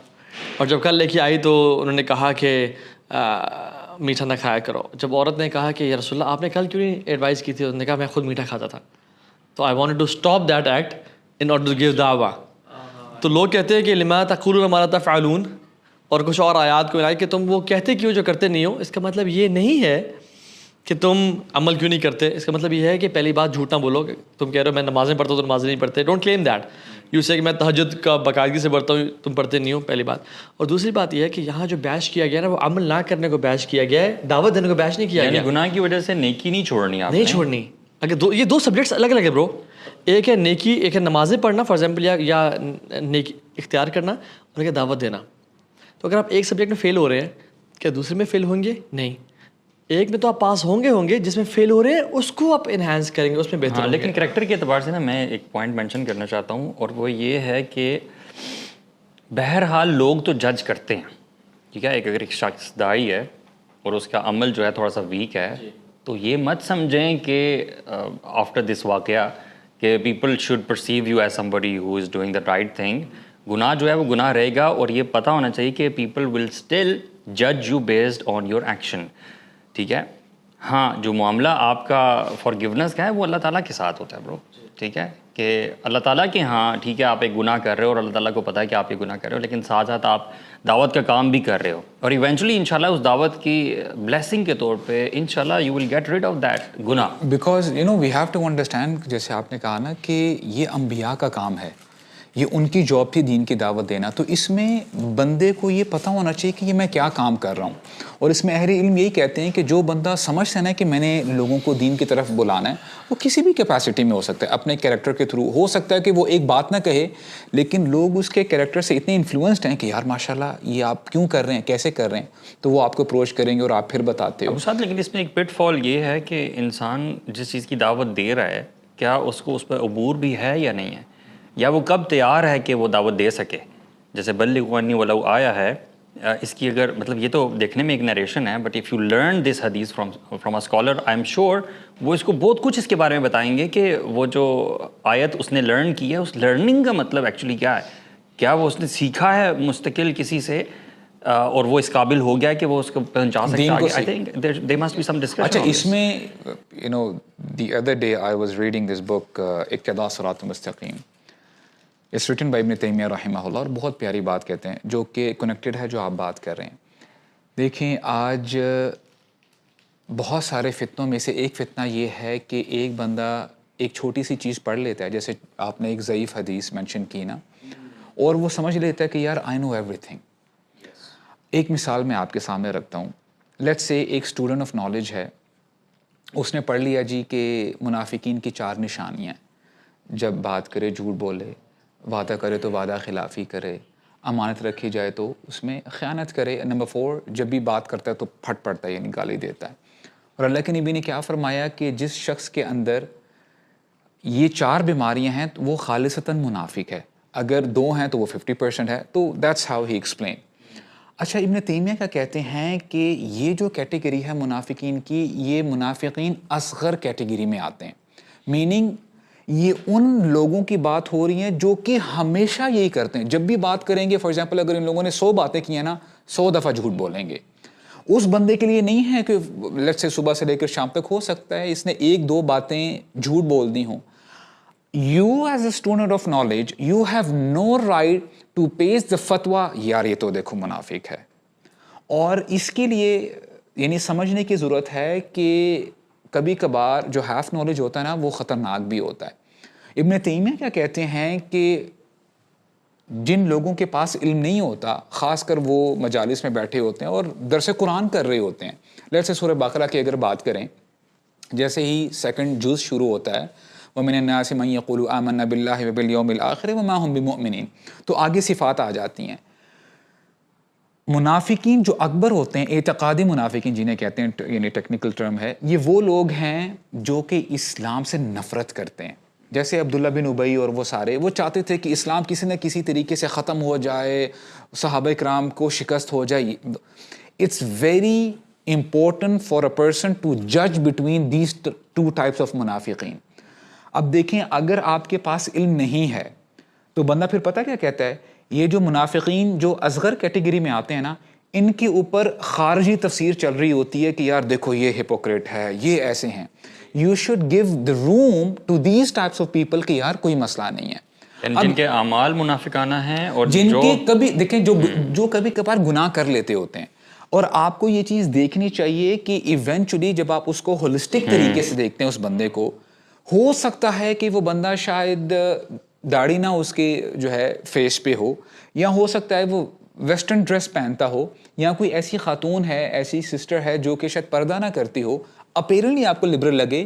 اور جب کل لے کے آئی تو انہوں نے کہا کہ میٹھا نہ کھایا کرو. جب عورت نے کہا کہ یا رسول اللہ آپ نے کل کیوں نہیں ایڈوائز کی تھی, انہوں نے کہا میں خود میٹھا کھاتا تھا. تو I wanted to stop that act in order to give دعویٰ. تو لوگ کہتے ہیں کہ لما تقولون ما لا تفعلون, اور کچھ اور آیات کو ملا کہ تم وہ کہتے کیوں جو کرتے نہیں ہو. اس کا مطلب یہ نہیں ہے کہ تم عمل کیوں نہیں کرتے, اس کا مطلب یہ ہے کہ پہلی بات جھوٹ نہ بولو. تم کہہ رہے ہو میں نمازیں پڑھتا ہوں تو نمازیں نہیں پڑھتے, ڈونٹ کلیم دیٹ. یو سے کہ میں تہجد کا باقاعدگی سے پڑھتا ہوں, تم پڑھتے نہیں ہو, پہلی بات. اور دوسری بات یہ ہے کہ یہاں جو بیش کیا گیا نا وہ عمل نہ کرنے کو بیش کیا گیا ہے, دعوت دینے کو بیش نہیں کیا گیا. گناہ کی وجہ سے نیکی نہیں چھوڑنی, آپ نہیں چھوڑنی. اگر یہ دو سبجیکٹس الگ الگ ہے برو, ایک ہے نیکی, ایک ہے نمازیں پڑھنا فار ایگزامپل, یا نیکی اختیار کرنا, اور ایک ہے دعوت دینا. تو اگر آپ ایک سبجیکٹ میں فیل ہو رہے ہیں, کیا دوسرے میں فیل ہوں گے؟ نہیں. ایک میں تو آپ پاس ہوں گے, جس میں فیل ہو رہے ہیں اس کو آپ انہینس کریں گے, اس میں بہتر. لیکن کریکٹر کے اعتبار سے نا میں ایک پوائنٹ مینشن کرنا چاہتا ہوں, اور وہ یہ ہے کہ بہرحال لوگ تو جج کرتے ہیں, ٹھیک ہے. اگر ایک شخص داعی ہے اور اس کا عمل جو ہے تھوڑا سا ویک ہے, تو یہ مت سمجھیں کہ آفٹر دس واقعہ کہ people should perceive you as somebody who is doing the right thing. گناہ جو ہے وہ گناہ رہے گا, اور یہ پتہ ہونا چاہیے کہ پیپل ول اسٹل جج you based on your action, ٹھیک ہے. ہاں جو معاملہ آپ کا فارگیونیس کا ہے وہ اللہ تعالیٰ کے ساتھ ہوتا ہے برو, ٹھیک ہے. کہ اللہ تعالیٰ کے ہاں ٹھیک ہے آپ ایک گناہ کر رہے ہو اور اللہ تعالیٰ کو پتہ ہے کہ آپ یہ گناہ کر رہے ہو, لیکن ساتھ ساتھ آپ دعوت کا کام بھی کر رہے ہو, اور ایونچولی انشاءاللہ اس دعوت کی بلیسنگ کے طور پہ انشاءاللہ you will get rid of that گناہ. Because we have to understand, جیسے آپ نے کہا نا کہ یہ انبیاء کا کام ہے, یہ ان کی جاب تھی دین کی دعوت دینا. تو اس میں بندے کو یہ پتہ ہونا چاہیے کہ یہ میں کیا کام کر رہا ہوں. اور اس میں اہل علم یہی کہتے ہیں کہ جو بندہ سمجھتا ہے نا کہ میں نے لوگوں کو دین کی طرف بلانا ہے, وہ کسی بھی کیپیسٹی میں ہو سکتا ہے, اپنے کیریکٹر کے تھرو. ہو سکتا ہے کہ وہ ایک بات نہ کہے, لیکن لوگ اس کے کیریکٹر سے اتنے انفلوئنسڈ ہیں کہ یار ماشاءاللہ یہ آپ کیوں کر رہے ہیں, کیسے کر رہے ہیں, تو وہ آپ کو اپروچ کریں گے اور آپ پھر بتاتے ہو. ساتھ لیکن اس میں ایک پٹ فال یہ ہے کہ انسان جس چیز کی دعوت دے رہا ہے, کیا اس کو اس پر عبور بھی ہے یا نہیں ہے, یا وہ کب تیار ہے کہ وہ دعوت دے سکے. جیسے بلغوا عنی ولو آیا ہے, اس کی اگر مطلب یہ تو دیکھنے میں ایک نریشن ہے, but if you learn this حدیث from a scholar, I am sure وہ اس کو بہت کچھ اس کے بارے میں بتائیں گے کہ وہ جو آیت اس نے لرن کی ہے, اس لرننگ کا مطلب ایکچولی کیا ہے, کیا وہ اس نے سیکھا ہے مستقل کسی سے اور وہ اس قابل ہو گیا کہ وہ اس کو پہنچا سکتا ہے. I think there must be some discussion. اچھا اس میں the other day I was reading this book اقتداء صراط المستقیم. It's written by ابن تیمیہ رحمہ اللہ, اور بہت پیاری بات کہتے ہیں جو کہ کنیکٹڈ ہے جو آپ بات کر رہے ہیں. دیکھیں آج بہت سارے فتنوں میں سے ایک فتنہ یہ ہے کہ ایک بندہ ایک چھوٹی سی چیز پڑھ لیتا ہے, جیسے آپ نے ایک ضعیف حدیث مینشن کی نا, اور وہ سمجھ لیتا ہے کہ یار آئی نو ایوری تھنگ. ایک مثال میں آپ کے سامنے رکھتا ہوں. لیٹس سے ایک اسٹوڈنٹ آف نالج ہے, اس نے پڑھ لیا جی کہ منافقین کی 4 نشانیاں, جب بات کرے جھوٹ بولے, وعدہ کرے تو وعدہ خلافی کرے, امانت رکھی جائے تو اس میں خیانت کرے, نمبر 4 جب بھی بات کرتا ہے تو پھٹ پڑتا ہے, یعنی گالی دیتا ہے. اور اللہ کے نبی نے کیا فرمایا کہ جس شخص کے اندر یہ 4 بیماریاں ہیں وہ خالصتاً منافق ہے. اگر 2 ہیں تو وہ 50% ہے. تو دیٹس ہاؤ ہی ایکسپلین. اچھا ابن تیمیہ کیا کہتے ہیں کہ یہ جو کیٹیگری ہے منافقین کی, یہ منافقین اصغر کیٹیگری میں آتے ہیں. میننگ یہ ان لوگوں کی بات ہو رہی ہے جو کہ ہمیشہ یہی کرتے ہیں. جب بھی بات کریں گے, فار ایگزامپل اگر ان لوگوں نے 100 باتیں کی ہیں نا, 100 دفعہ جھوٹ بولیں گے. اس بندے کے لیے نہیں ہے کہ لیٹس سے صبح سے لے کر شام تک ہو سکتا ہے اس نے 1-2 باتیں جھوٹ بول دی ہوں. You as a student of knowledge, you have no right to paste the fatwa, یار یہ تو دیکھو منافق ہے. اور اس کے لیے یعنی سمجھنے کی ضرورت ہے کہ کبھی کبھار جو ہیف نالج ہوتا ہے نا وہ خطرناک بھی ہوتا ہے. ابن تیمیہ کیا کہتے ہیں کہ جن لوگوں کے پاس علم نہیں ہوتا, خاص کر وہ مجالس میں بیٹھے ہوتے ہیں اور درس قرآن کر رہے ہوتے ہیں. لیٹس سے سورہ بقرہ کی اگر بات کریں, جیسے ہی 2nd جز شروع ہوتا ہے وَمِنَ النَّاسِ مَن يَقُولُ آمَنَّا بِاللَّهِ وَبِالْيَوْمِ الْآخِرِ وَمَا هُمْ بِمُؤْمِنِينَ. تو آگے صفات آ جاتی ہیں. منافقین جو اکبر ہوتے ہیں, اعتقادی منافقین جنہیں کہتے ہیں, یعنی ٹیکنیکل ٹرم ہے, یہ وہ لوگ ہیں جو کہ اسلام سے نفرت کرتے ہیں. جیسے عبداللہ بن ابی اور وہ سارے, وہ چاہتے تھے کہ اسلام کسی نہ کسی طریقے سے ختم ہو جائے, صحابہ کرام کو شکست ہو جائے. It's very important for a person to جج بٹوین دیز 2 ٹائپس آف منافقین. اب دیکھیں اگر آپ کے پاس علم نہیں ہے تو بندہ پھر پتہ کیا کہتا ہے, یہ جو منافقین جو اصغر کیٹیگری میں آتے ہیں نا, ان کے اوپر خارجی تفسیر چل رہی ہوتی ہے کہ یار دیکھو یہ ہپوکریٹ ہے, یہ ایسے ہیں. You should give the room to these types of people کہ یار کوئی مسئلہ نہیں ہے. جن کے اعمال منافقانہ ہیں اور جن کے کبھی دیکھیں جو کبھی کبھار گناہ کر لیتے ہوتے ہیں, اور آپ کو یہ چیز دیکھنی چاہیے کہ ایونچولی جب آپ اس کو ہولسٹک طریقے سے دیکھتے ہیں اس بندے کو, ہو سکتا ہے کہ وہ بندہ شاید داڑھی نہ اس کے جو ہے فیس پہ ہو, یا ہو سکتا ہے وہ ویسٹرن ڈریس پہنتا ہو, یا کوئی ایسی خاتون ہے, ایسی سسٹر ہے جو کہ شاید پردہ نہ کرتی ہو, اپیرنٹلی آپ کو لبرل لگے,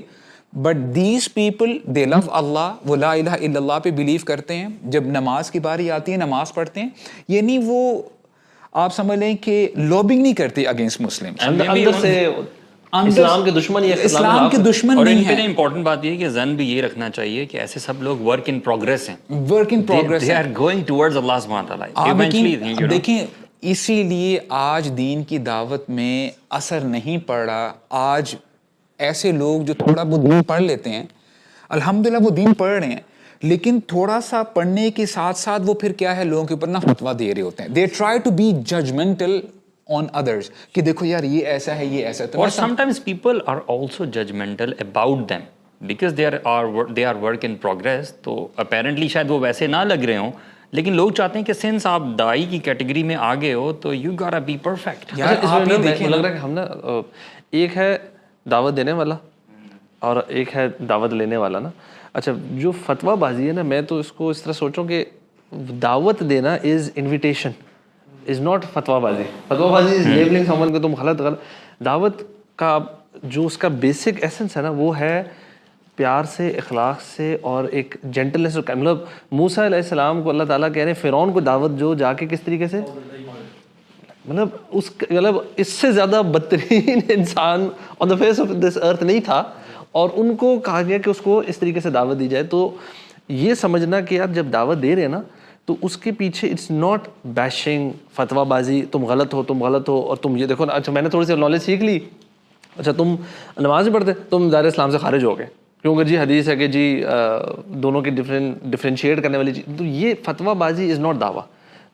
بٹ دیز پیپل دے لو اللہ, وہ لا الہ الا اللہ پہ بلیو کرتے ہیں. جب نماز کی باری آتی ہے نماز پڑھتے ہیں, یعنی وہ آپ سمجھ لیں کہ لابنگ نہیں کرتے اگینسٹ مسلم, اندر سے اسلام کے دشمن, یہ اسلام کے دشمن اور نہیں ان ہے. پہ امپورٹنٹ بات یہ ہے کہ ذہن بھی یہ رکھنا چاہیے کہ ایسے سب لوگ ورک ان پروگرس ہیں, work in progress they are going towards Allah subhanahu wa ta'ala eventually. دیکھیں اسی لیے آج دین کی دعوت میں اثر نہیں پڑ رہا. آج ایسے لوگ جو تھوڑا بہت دین پڑھ لیتے ہیں, الحمدللہ وہ دین پڑھ رہے ہیں, لیکن تھوڑا سا پڑھنے کے ساتھ ساتھ وہ پھر کیا ہے لوگوں کے اوپر نا فتویٰ دے رہے ہوتے ہیں. They try to be judgmental on others کہ دیکھو یار یہ ایسا ہے, یہ ایسا ہے. اور sometimes people are also judgmental about them because they are work in progress. تو apparently شاید وہ ویسے نہ لگ رہے ہوں, لیکن لوگ چاہتے ہیں کہ سنس آپ دائی کی کیٹیگری میں آگے ہو تو یو gotta be perfect. یار آپ یہ دیکھیں, لگ رہا ہے کہ ہم نا ایک ہے دعوت دینے والا اور ایک ہے دعوت لینے والا نا. اچھا جو فتویٰ بازی ہے نا, میں تو اس کو اس طرح سوچوں کہ دعوت دینا از انویٹیشن, از ناٹ فتویٰ بازی. فتویٰ بازی از لیبلنگ سمن کو تم غلط. دعوت کا جو اس کا بیسک ایسنس ہے نا وہ ہے پیار سے, اخلاق سے اور ایک جینٹلنس. مطلب موسیٰ علیہ السلام کو اللہ تعالیٰ کہہ رہے ہیں فرعون کو دعوت جو جا کے کس طریقے سے, مطلب اس سے زیادہ بدترین انسان آن دا فیس آف دس ارتھ نہیں تھا, اور ان کو کہا گیا کہ اس کو اس طریقے سے دعوت دی جائے. تو یہ سمجھنا کہ آپ جب دعوت دے رہے ہیں نا تو اس کے پیچھے اٹس ناٹ بیشنگ, فتویٰ بازی, تم غلط ہو اور تم یہ دیکھو نا. اچھا میں نے تھوڑی سی نالج سیکھ لی, اچھا تم نماز نہیں پڑھتے, تم دائرہ اسلام سے خارج ہو گئے کیونکہ جی حدیث ہے کہ جی دونوں کی ڈفرینشیٹ کرنے والی چیز. تو یہ فتویٰ بازی از ناٹ دعویٰ.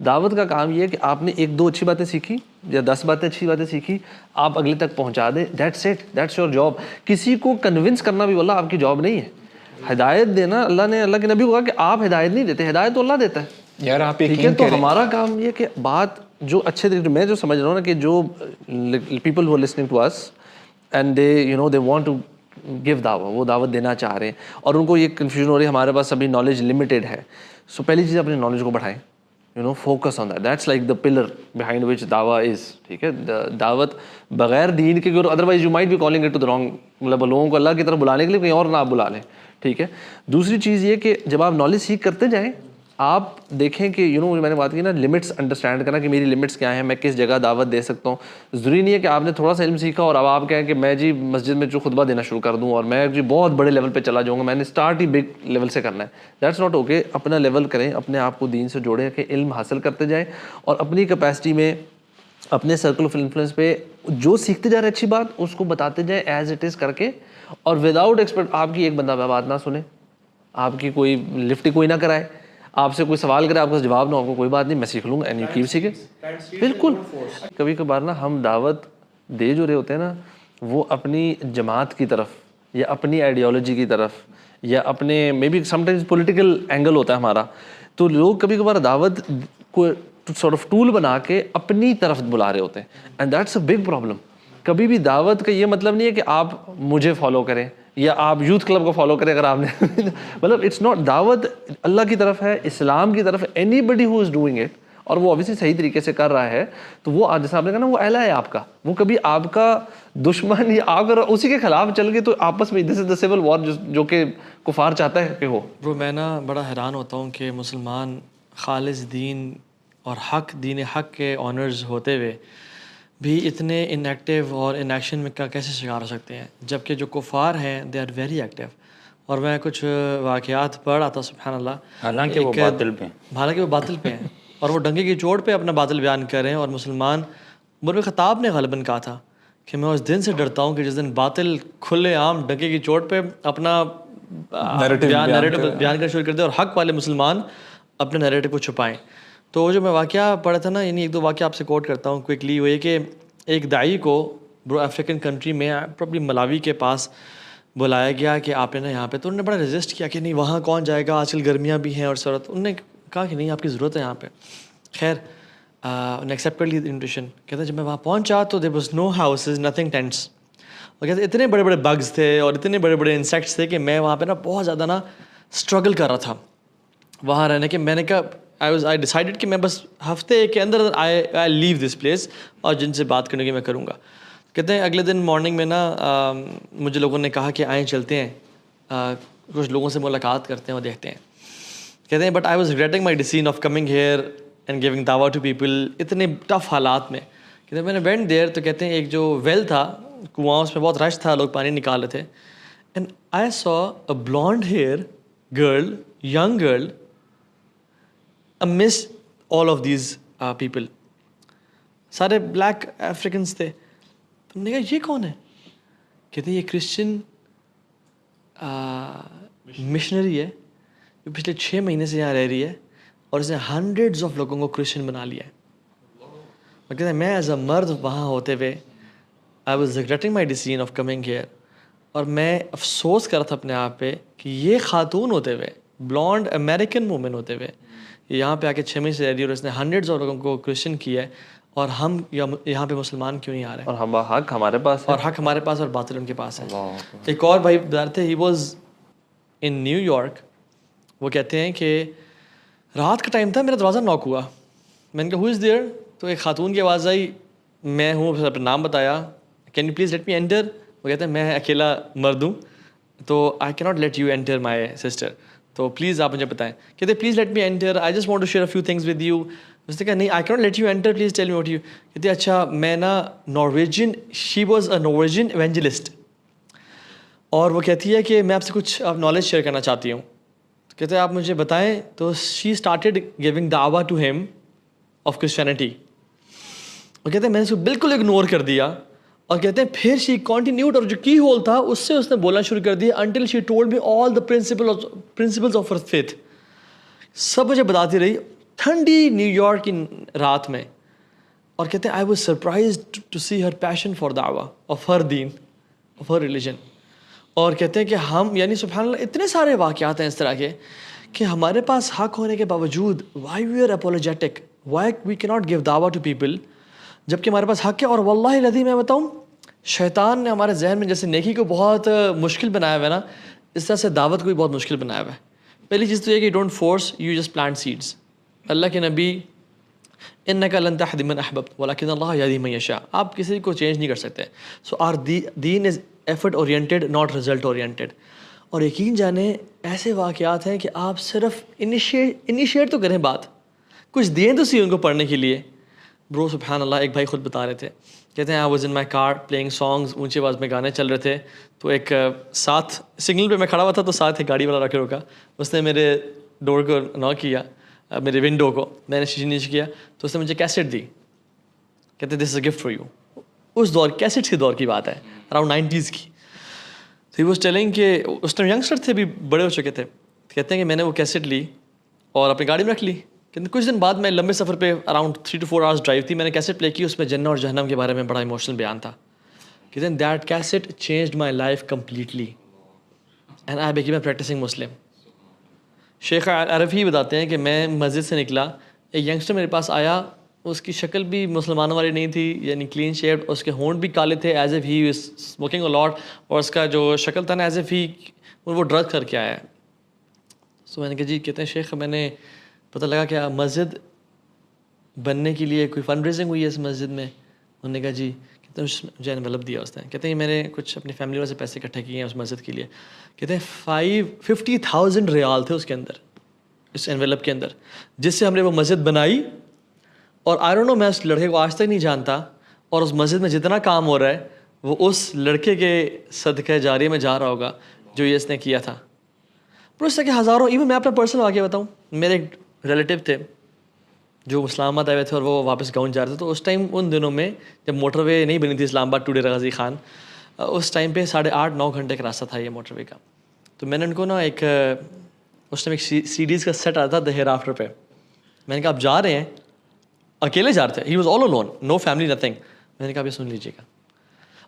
دعوت کا کام یہ ہے کہ آپ نے 1-2 اچھی باتیں سیکھی یا 10 باتیں اچھی باتیں سیکھی, آپ اگلے تک پہنچا دیں. That's it, that's your job. کسی کو کنونس کرنا بھی واللہ آپ کی جاب نہیں ہے. ہدایت دینا اللہ نے, اللہ کے نبی کو کہا کہ آپ ہدایت نہیں دیتے, ہدایت تو اللہ دیتا ہے. یار آپ ٹھیک ہے, تو ہمارا کام یہ کہ بات جو اچھے طریقے, میں جو سمجھ رہا ہوں نا کہ جو people who listening to us and they want to give دعوت, وہ دعوت دینا چاہ رہے ہیں اور ان کو یہ کنفیوژن ہو رہی ہے ہمارے پاس ابھی نالج لمیٹیڈ ہے. سو پہلی چیز اپنی نالج کو بڑھائیں, focus on that. That's like the pillar behind which dawah is. ٹھیک ہے, دعوت بغیر دین کے, otherwise you might be calling it to the wrong, مطلب لوگوں کو اللہ کی طرف بلانے کے لیے کہیں اور نہ آپ بلا لیں. ٹھیک ہے. دوسری چیز یہ کہ جب آپ نالج سیکھ کرتے جائیں آپ دیکھیں کہ میں نے بات کی نا لمٹس انڈرسٹینڈ کرنا کہ میری لمٹس کیا ہیں, میں کس جگہ دعوت دے سکتا ہوں. ضروری نہیں ہے کہ آپ نے تھوڑا سا علم سیکھا اور اب آپ کہیں کہ میں جی مسجد میں جو خطبہ دینا شروع کر دوں اور میں جی بہت بڑے لیول پہ چلا جاؤں گا, میں نے اسٹارٹ ہی بگ لیول سے کرنا ہے. That's not okay. اپنا لیول کریں, اپنے آپ کو دین سے جوڑیں, کہ علم حاصل کرتے جائیں اور اپنی کیپیسٹی میں اپنے سرکل آف انفلوئنس پہ جو سیکھتے جا رہے اچھی بات اس کو بتاتے جائیں ایز اٹ از کر کے, اور وداؤٹ ایکسپیکٹ آپ کی ایک بندہ بات نہ سنے, آپ کی کوئی لفٹ کوئی نہ کرائے, آپ سے کوئی سوال کرے آپ کا جواب نہ ہو, آپ کو کوئی بات نہیں میں سیکھ لوں گا, اینی کیپ سیکھے. بالکل. کبھی کبھار نا ہم دعوت دے جو رہے ہوتے ہیں نا وہ اپنی جماعت کی طرف یا اپنی آئیڈیالوجی کی طرف یا اپنے maybe sometimes political angle ہوتا ہے ہمارا, تو لوگ کبھی کبھار دعوت کو سارٹ آف ٹول بنا کے اپنی طرف بلا رہے ہوتے ہیں, and that's a big problem. کبھی بھی دعوت کا یہ مطلب نہیں ہے کہ آپ مجھے فالو کریں یا آپ یوتھ کلب کو فالو کریں. اگر آپ نے مطلب اٹس ناٹ, دعوت اللہ کی طرف ہے, اسلام کی طرف ہے. Anybody who is doing it اور وہ obviously صحیح طریقے سے کر رہا ہے تو وہ جیسا آپ نے کہا نا وہ اہل ہے آپ کا, وہ کبھی آپ کا دشمن یا آپ اگر اسی کے خلاف چل گئے تو آپس میں دس از دا سول وار جو کہ کفار چاہتا ہے کہ ہو. برو میں نا بڑا حیران ہوتا ہوں کہ مسلمان خالص دین اور دین حق کے آنرز ہوتے ہوئے بھی اتنے ان ایکٹیو اور ان ایکشن میں کا کیسے شکار ہو سکتے ہیں, جبکہ جو کفار ہیں دے آر ویری ایکٹیو. اور میں کچھ واقعات پڑھ رہا تھا سبحان اللہ, حالانکہ وہ باطل پہ ہیں اور وہ ڈنگے کی چوٹ پہ اپنا باطل بیان کر رہے ہیں. اور مسلمان عمر خطاب نے غالباً کہا تھا کہ میں اس دن سے ڈرتا ہوں کہ جس دن باطل کھلے عام ڈنگے کی چوٹ پہ اپنا نیریٹو بیان کرنا شروع کر دے اور حق والے مسلمان اپنے نیریٹو کو چھپائیں. تو جو میں واقعہ پڑھا تھا نا, یعنی ایک دو واقعہ آپ سے کوٹ کرتا ہوں کوئکلی. وہ یہ کہ ایک داعی کو برو افریقن کنٹری میں پرابلی ملاوی کے پاس بلایا گیا کہ آپ نے نا یہاں پہ, تو انہوں نے بڑا ریزسٹ کیا کہ نہیں وہاں کون جائے گا, آج کل گرمیاں بھی ہیں اور سرد. انہوں نے کہا کہ نہیں آپ کی ضرورت ہے یہاں پہ. خیر انہوں نے ایکسیپٹ کر لی انویٹیشن. کہتے ہیں جب میں وہاں پہنچا تو there was no houses, nothing tenets. اور کہتے اتنے بڑے بڑے بگز تھے اور اتنے بڑے بڑے انسیکٹس تھے کہ میں وہاں پہ نا بہت زیادہ نا اسٹرگل کر رہا تھا وہاں رہنے کے. میں نے کہا آئی ڈیسائڈیڈ کہ میں بس ہفتے کے اندر آئی لیو دس پلیس اور جن سے بات کرنے کی میں کروں گا. کہتے ہیں اگلے دن مارننگ میں نا مجھے لوگوں نے کہا کہ آئیں چلتے ہیں کچھ لوگوں سے ملاقات کرتے ہیں اور دیکھتے ہیں. کہتے ہیں but I was regretting my decision of coming here and giving دعویٰ ٹو پیپل اتنے ٹف حالات میں. کہتے ہیں میں نے وینٹ دیر, تو کہتے ہیں ایک جو ویل تھا کنواں, اس میں بہت رش تھا, لوگ پانی نکال رہے تھے. And I saw a blonde hair girl, young girl amidst all of these people. سارے بلیک افریقنس تھے. تو ہم نے کہا یہ کون ہے؟ کہتے ہیں یہ کرسچن مشنری ہے جو پچھلے 6 مہینے سے یہاں رہ رہی ہے اور اس نے ہنڈریڈز آف لوگوں کو کرسچن بنا لیا ہے. اور کہتے ہیں میں ایز اے مرد وہاں ہوتے ہوئے I was regretting my decision of coming here, اور میں افسوس کر رہا تھا اپنے آپ پہ کہ یہ خاتون ہوتے ہوئے, بلانڈ امریکن وومن ہوتے ہوئے یہاں پہ آ کے 6 مہینے سے رہ رہی ہے اور اس نے ہنڈریڈز آف لوگوں کو کرسچن کیا ہے, اور ہم یہاں پہ مسلمان کیوں نہیں آ رہے ہیں؟ اور ہم حق ہمارے پاس ہے, اور حق ہمارے پاس اور باطل ان کے پاس ہے. ایک اور بھائی بتا رہے تھے, he was in new York. وہ کہتے ہیں کہ رات کا ٹائم تھا, میرا دروازہ ناک ہوا. میں نے کہا ہو از دیئر؟ تو ایک خاتون کی آواز آئی, میں ہوں, اپنا نام بتایا, can you please let me enter. وہ کہتے ہیں میں اکیلا مرد ہوں تو I can not let you enter my sister, تو پلیز آپ مجھے بتائیں. کہتے please let me enter, I just want to share a few things with you. اس نے کہا نہیں I can not let you enter, please tell me what you. کہتے اچھا میں نا Norwegian, she was a Norwegian evangelist, اور وہ کہتی ہے کہ میں آپ سے کچھ نالج شیئر کرنا چاہتی ہوں. کہتے ہیں آپ مجھے بتائیں. تو شی اسٹارٹیڈ گیونگ دعویٰ ٹو ہیم آف کرسچینٹی. اور کہتے ہیں میں نے اس کو بالکل اگنور کر دیا, اور کہتے ہیں پھر شی کنٹینیوڈ, اور جو کی ہول تھا اس سے اس نے بولنا شروع کر دیا until she told me all the principles of her faith. سب مجھے بتاتی رہی ٹھنڈی نیو یارک کی رات میں. اور کہتے ہیں I was surprised to see her passion for دعویٰ آف ہر دین, آف ہر ریلیجن. اور کہتے ہیں کہ ہم یعنی سبحان اللہ اتنے سارے واقعات ہیں اس طرح کے کہ ہمارے پاس حق ہونے کے باوجود why we are apologetic, why we can not give دعویٰ ٹو پیپل, جبکہ ہمارے پاس حق ہے. اور واللہ العظیم میں بتاؤں, شیطان نے ہمارے ذہن میں جیسے نیکی کو بہت مشکل بنایا ہوا ہے نا, اس طرح سے دعوت کو بھی بہت مشکل بنایا ہوا ہے. پہلی چیز تو یہ کہ don't force, you just plant seeds. اللہ کے نبی انک لن تہدی من احببت ولکن اللہ یہدی من یشاء, آپ کسی کو چینج نہیں کر سکتے. سو آر دین is effort oriented, not result oriented. اور یقین جانیں ایسے واقعات ہیں کہ آپ صرف انیشیٹ تو کریں بات, کچھ دیں تو سی ان کو پڑھنے کے لیے. برو سبحان اللہ, ایک بھائی خود بتا رہے تھے, کہتے ہیں I was in my car playing songs, اونچی آواز میں گانے چل رہے تھے, تو ایک ساتھ سگنل پہ میں کھڑا ہوا تھا, تو ساتھ ایک گاڑی والا رکھے روکا, اس نے میرے ڈور کو ناک کیا, میرے ونڈو کو, میں نے شیشے نیچے کیا, تو اس نے مجھے کیسٹ دی, کہتے دس از اے گفٹ فار یو. اس دور کیسٹ کے دور کی بات ہے, اراؤنڈ 90s کی. تو ہی واز ٹیلنگ کہ اس ٹائم ینگسٹر تھے, بھی بڑے ہو چکے تھے. کہتے ہیں کہ میں نے وہ کیسٹ لی اور اپنی گاڑی میں رکھ لی. کہتے ہیں کچھ دن بعد میں لمبے سفر پہ اراؤنڈ 3 to 4 hours ڈرائیو تھی, میں نے کیسٹ پلے کی, اس میں جنت اور جہنم کے بارے میں بڑا ایموشنل بیان تھا. کہتے ہیں that cassette changed my life completely and I became a practicing Muslim. شیخ عرفی بتاتے ہیں کہ میں مسجد سے نکلا, ایک ینگسٹر میرے پاس آیا, اس کی شکل بھی مسلمانوں والی نہیں تھی, یعنی کلین شیپڈ, اس کے ہونٹ بھی کالے تھے, as if he is smoking a lot, اور اس کا جو شکل تھا نا ایز اف ہی وہ ڈرگ کر کے آیا ہے. سو میں نے کہا جی, کہتے ہیں شیخ میں نے پتہ لگا کہ مسجد بننے کے لیے کوئی فنڈ ریزنگ ہوئی ہے اس مسجد میں. انہوں نے کہا جی. کہتے ہیں مجھے انویلپ دیا اس نے, کہتے ہیں میں نے کچھ اپنی فیملی والے سے پیسے اکٹھے کیے ہیں اس مسجد کے لیے. کہتے ہیں 50,000 ریال تھے اس کے اندر, اس انویلپ کے اندر, جس سے ہم نے وہ مسجد بنائی. اور آئی ڈونٹ نو, میں اس لڑکے کو آج تک نہیں جانتا, اور اس مسجد میں جتنا کام ہو رہا ہے وہ اس لڑکے کے صدقہ جاریہ میں جا رہا ہوگا جو یہ اس نے کیا تھا. پر اس سے کہ ہزاروں, ایون میں اپنا پرسنل واقعہ بتاؤں, میرے ایک ریلیٹیو تھے جو اسلام آباد آئے ہوئے تھے اور وہ واپس گاؤں جا رہے تھے. تو اس ٹائم ان دنوں میں جب موٹر وے نہیں بنی تھی اسلام آباد ٹو ڈیر غازی خان, اس ٹائم پہ 8.5-9 گھنٹے کا راستہ تھا یہ موٹر وے کا. تو میں نے ان کو نا ایک اس ٹائم ایک CDs کا سیٹ آتا تھا دا ہیئر آفٹر پہ. میں نے کہا آپ جا رہے ہیں, اکیلے جا رہے تھے, he was all alone, no family nothing. میں نے کہا آپ یہ سن لیجیے گا,